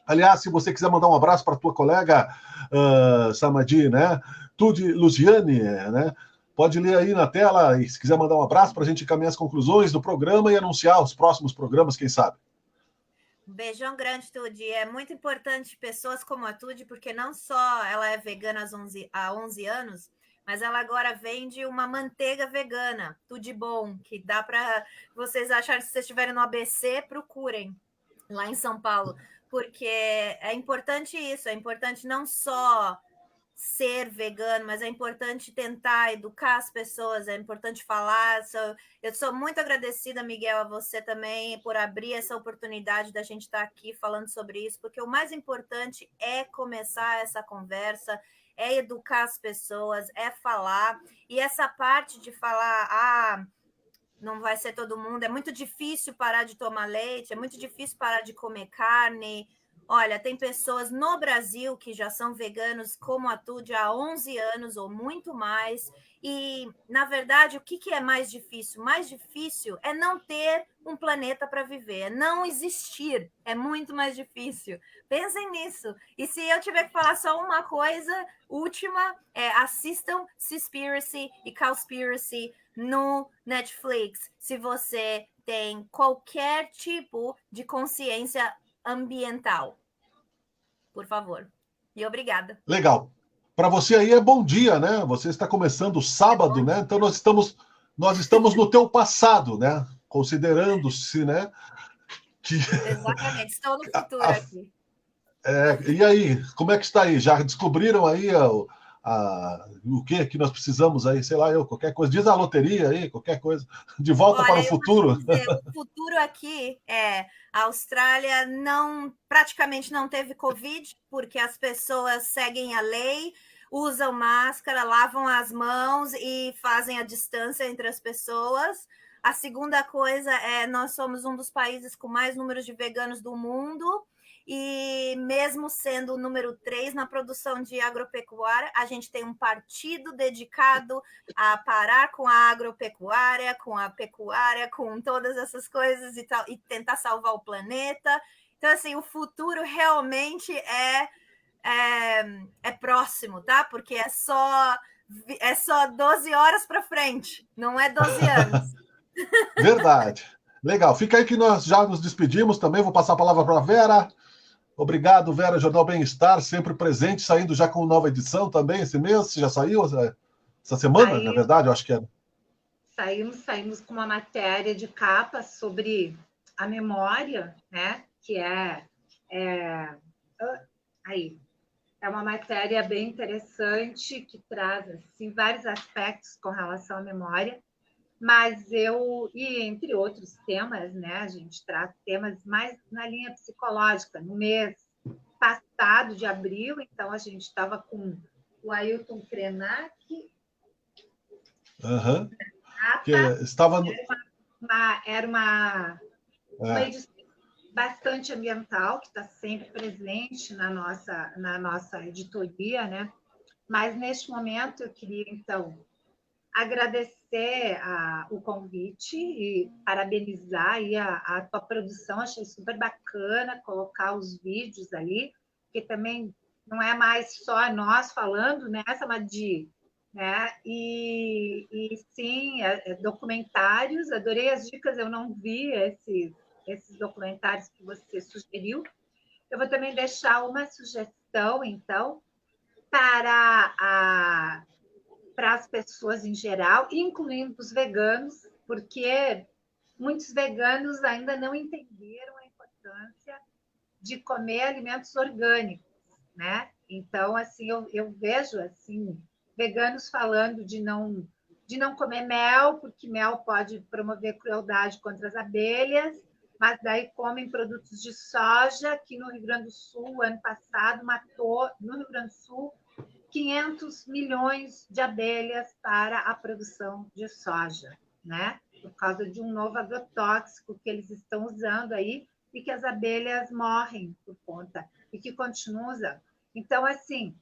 Aliás, se você quiser mandar um abraço para a tua colega Samadie, né? Tude Luciane, né? Pode ler aí na tela, e se quiser mandar um abraço para a gente encaminhar as conclusões do programa e anunciar os próximos programas, quem sabe. Um beijão grande, Tudy. É muito importante pessoas como a Tudy, porque não só ela é vegana há 11 anos, mas ela agora vende uma manteiga vegana, Tudy Bom, que dá para vocês acharem, se vocês estiverem no ABC, procurem lá em São Paulo, porque é importante isso, é importante não só ser vegano, mas é importante tentar educar as pessoas, é importante falar. Eu sou muito agradecida, Miguel, a você também por abrir essa oportunidade da gente estar aqui falando sobre isso, porque o mais importante é começar essa conversa, é educar as pessoas, é falar, e essa parte de falar, não vai ser todo mundo, é muito difícil parar de tomar leite, é muito difícil parar de comer carne. Olha, tem pessoas no Brasil que já são veganos, como a Tudy, há 11 anos ou muito mais. E, na verdade, o que é mais difícil? Mais difícil é não ter um planeta para viver, é não existir. É muito mais difícil. Pensem nisso. E se eu tiver que falar só uma coisa última, assistam Seaspiracy e Cowspiracy no Netflix, se você tem qualquer tipo de consciência ambiental. Por favor. E obrigada. Legal. Para você aí é bom dia, né? Você está começando sábado, né? Então nós estamos no teu passado, né? Considerando-se, né? Que... Exatamente. Estou no futuro aqui. E aí, como é que está aí? Já descobriram aí o que nós precisamos aí? Sei lá, qualquer coisa. Diz a loteria aí, qualquer coisa. De volta para o futuro. Dizer, o futuro aqui a Austrália praticamente não teve Covid, porque as pessoas seguem a lei, usam máscara, lavam as mãos e fazem a distância entre as pessoas. A segunda coisa nós somos um dos países com mais números de veganos do mundo. E mesmo sendo o número 3 na produção de agropecuária, a gente tem um partido dedicado a parar com a agropecuária, com a pecuária, com todas essas coisas e tentar salvar o planeta. Então, assim, o futuro realmente é próximo, tá? Porque é só 12 horas para frente, não é 12 anos. Verdade. Legal. Fica aí que nós já nos despedimos também. Vou passar a palavra para a Vera. Obrigado, Vera, Jornal Bem-Estar, sempre presente, saindo já com nova edição também esse mês. Já saiu essa semana, na verdade, eu acho que era. Saímos com uma matéria de capa sobre a memória, né? Que é uma matéria bem interessante que traz assim, vários aspectos com relação à memória, mas e entre outros temas, né? A gente traz temas mais na linha psicológica. No mês passado, de abril, então a gente estava com o Ailton Krenak. Que estava... Era uma edição bastante ambiental, que está sempre presente na nossa editoria, né? Mas, neste momento, eu queria, então, agradecer o convite e parabenizar aí a tua produção. Achei super bacana colocar os vídeos ali, porque também não é mais só nós falando, né, Samadi? Né? E sim, documentários, adorei as dicas, eu não vi esses documentários que você sugeriu. Eu vou também deixar uma sugestão, então, para as pessoas em geral, incluindo os veganos, porque muitos veganos ainda não entenderam a importância de comer alimentos orgânicos, né? Então, assim, eu vejo assim veganos falando de não comer mel, porque mel pode promover crueldade contra as abelhas, mas daí comem produtos de soja, que no Rio Grande do Sul, ano passado, matou, no Rio Grande do Sul, 500 milhões de abelhas para a produção de soja, né? Por causa de um novo agrotóxico que eles estão usando aí e que as abelhas morrem por conta e que continuam usando. Então, assim,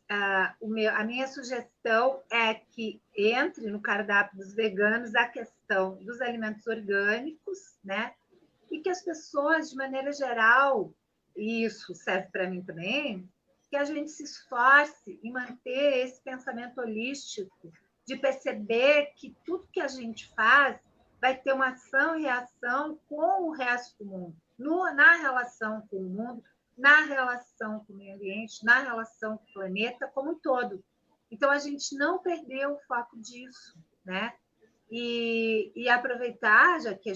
a minha sugestão é que entre no cardápio dos veganos a questão dos alimentos orgânicos, né? E que as pessoas, de maneira geral, e isso serve para mim também, que a gente se esforce em manter esse pensamento holístico, de perceber que tudo que a gente faz vai ter uma ação e reação com o resto do mundo, na relação com o mundo, na relação com o meio ambiente, na relação com o planeta como um todo. Então, a gente não perdeu o foco disso, né? E aproveitar, já que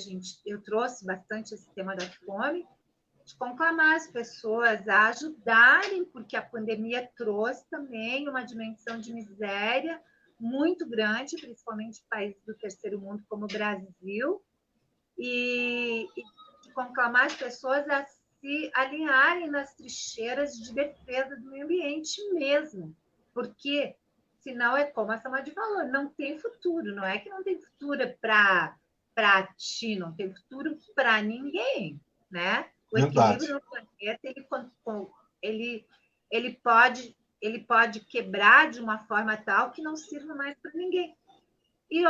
eu trouxe bastante esse tema da fome, de conclamar as pessoas a ajudarem, porque a pandemia trouxe também uma dimensão de miséria muito grande, principalmente em países do terceiro mundo, como o Brasil, e conclamar as pessoas a se alinharem nas trincheiras de defesa do meio ambiente mesmo, porque senão é como a Samadi falou, não tem futuro, não é que não tem futuro para ti, não tem futuro para ninguém, né? O equilíbrio no planeta ele pode quebrar de uma forma tal que não sirva mais para ninguém. E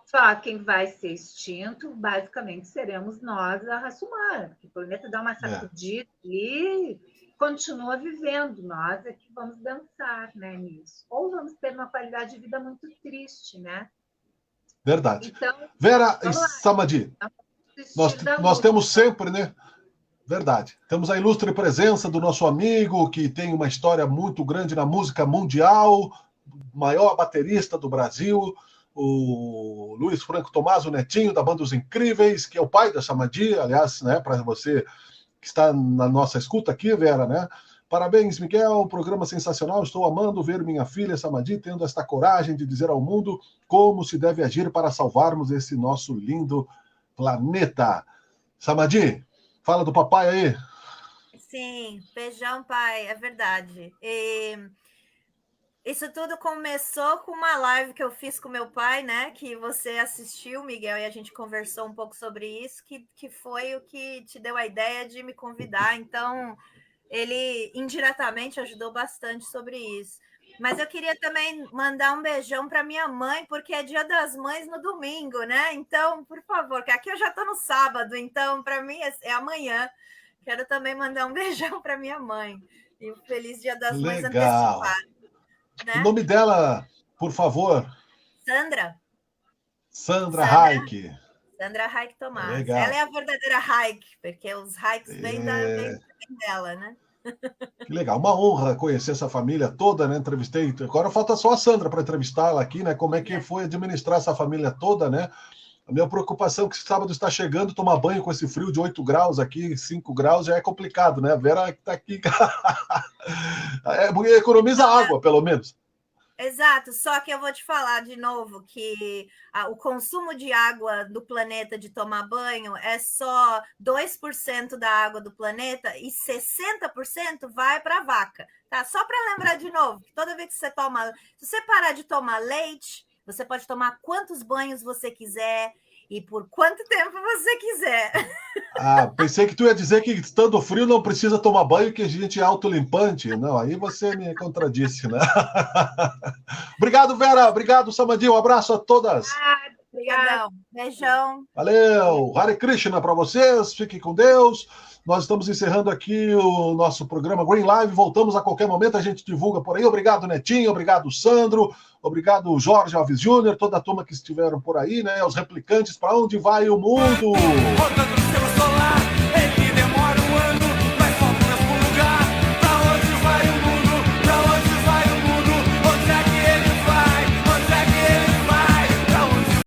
só quem vai ser extinto, basicamente, seremos nós, a raça humana, porque o planeta dá uma sacudida e continua vivendo. Nós é que vamos dançar, né, nisso. Ou vamos ter uma qualidade de vida muito triste, né? Verdade. Então, Vera e Samadi, nós temos sempre, né? Verdade. Temos a ilustre presença do nosso amigo, que tem uma história muito grande na música mundial, maior baterista do Brasil, o Luiz Franco Tomás, o netinho da Banda Os Incríveis, que é o pai da Samadi, aliás, né, para você que está na nossa escuta aqui, Vera, né? Parabéns, Miguel, programa sensacional, estou amando ver minha filha Samadi tendo esta coragem de dizer ao mundo como se deve agir para salvarmos esse nosso lindo planeta. Samadi, fala do papai aí. Sim, beijão, pai, é verdade. Isso tudo começou com uma live que eu fiz com meu pai, né? Que você assistiu, Miguel, e a gente conversou um pouco sobre isso, que foi o que te deu a ideia de me convidar. Então, ele indiretamente ajudou bastante sobre isso. Mas eu queria também mandar um beijão para minha mãe, porque é Dia das Mães no domingo, né? Então, por favor, que aqui eu já estou no sábado, então para mim é amanhã. Quero também mandar um beijão para minha mãe. E um feliz Dia das Mães antecipado. Né? O nome dela, por favor. Sandra Hayek. Sandra Hayek Tomás. Legal. Ela é a verdadeira Hayek, porque os Hayeks vêm dela, né? Que legal, uma honra conhecer essa família toda, né? Entrevistei. Agora falta só a Sandra para entrevistá-la aqui, né? Como é que foi administrar essa família toda, né? A minha preocupação é que sábado está chegando, tomar banho com esse frio de 8 graus aqui, 5 graus, já é complicado, né? A Vera está aqui. Economiza água, pelo menos. Exato, só que eu vou te falar de novo que o consumo de água do planeta de tomar banho é só 2% da água do planeta e 60% vai para a vaca, tá? Só para lembrar de novo, que toda vez que você toma, se você parar de tomar leite, você pode tomar quantos banhos você quiser e por quanto tempo você quiser. Pensei que tu ia dizer que estando frio não precisa tomar banho, que a gente é autolimpante. Não, aí você me contradisse, né? Obrigado, Vera. Obrigado, Samadhi. Um abraço a todas. Obrigadão. Beijão. Valeu. Hare Krishna para vocês. Fiquem com Deus. Nós estamos encerrando aqui o nosso programa Green Live. Voltamos a qualquer momento, a gente divulga por aí. Obrigado, Netinho. Obrigado, Sandro. Obrigado, Jorge Alves Júnior. Toda a turma que estiveram por aí, né? Os replicantes. Para onde vai o mundo?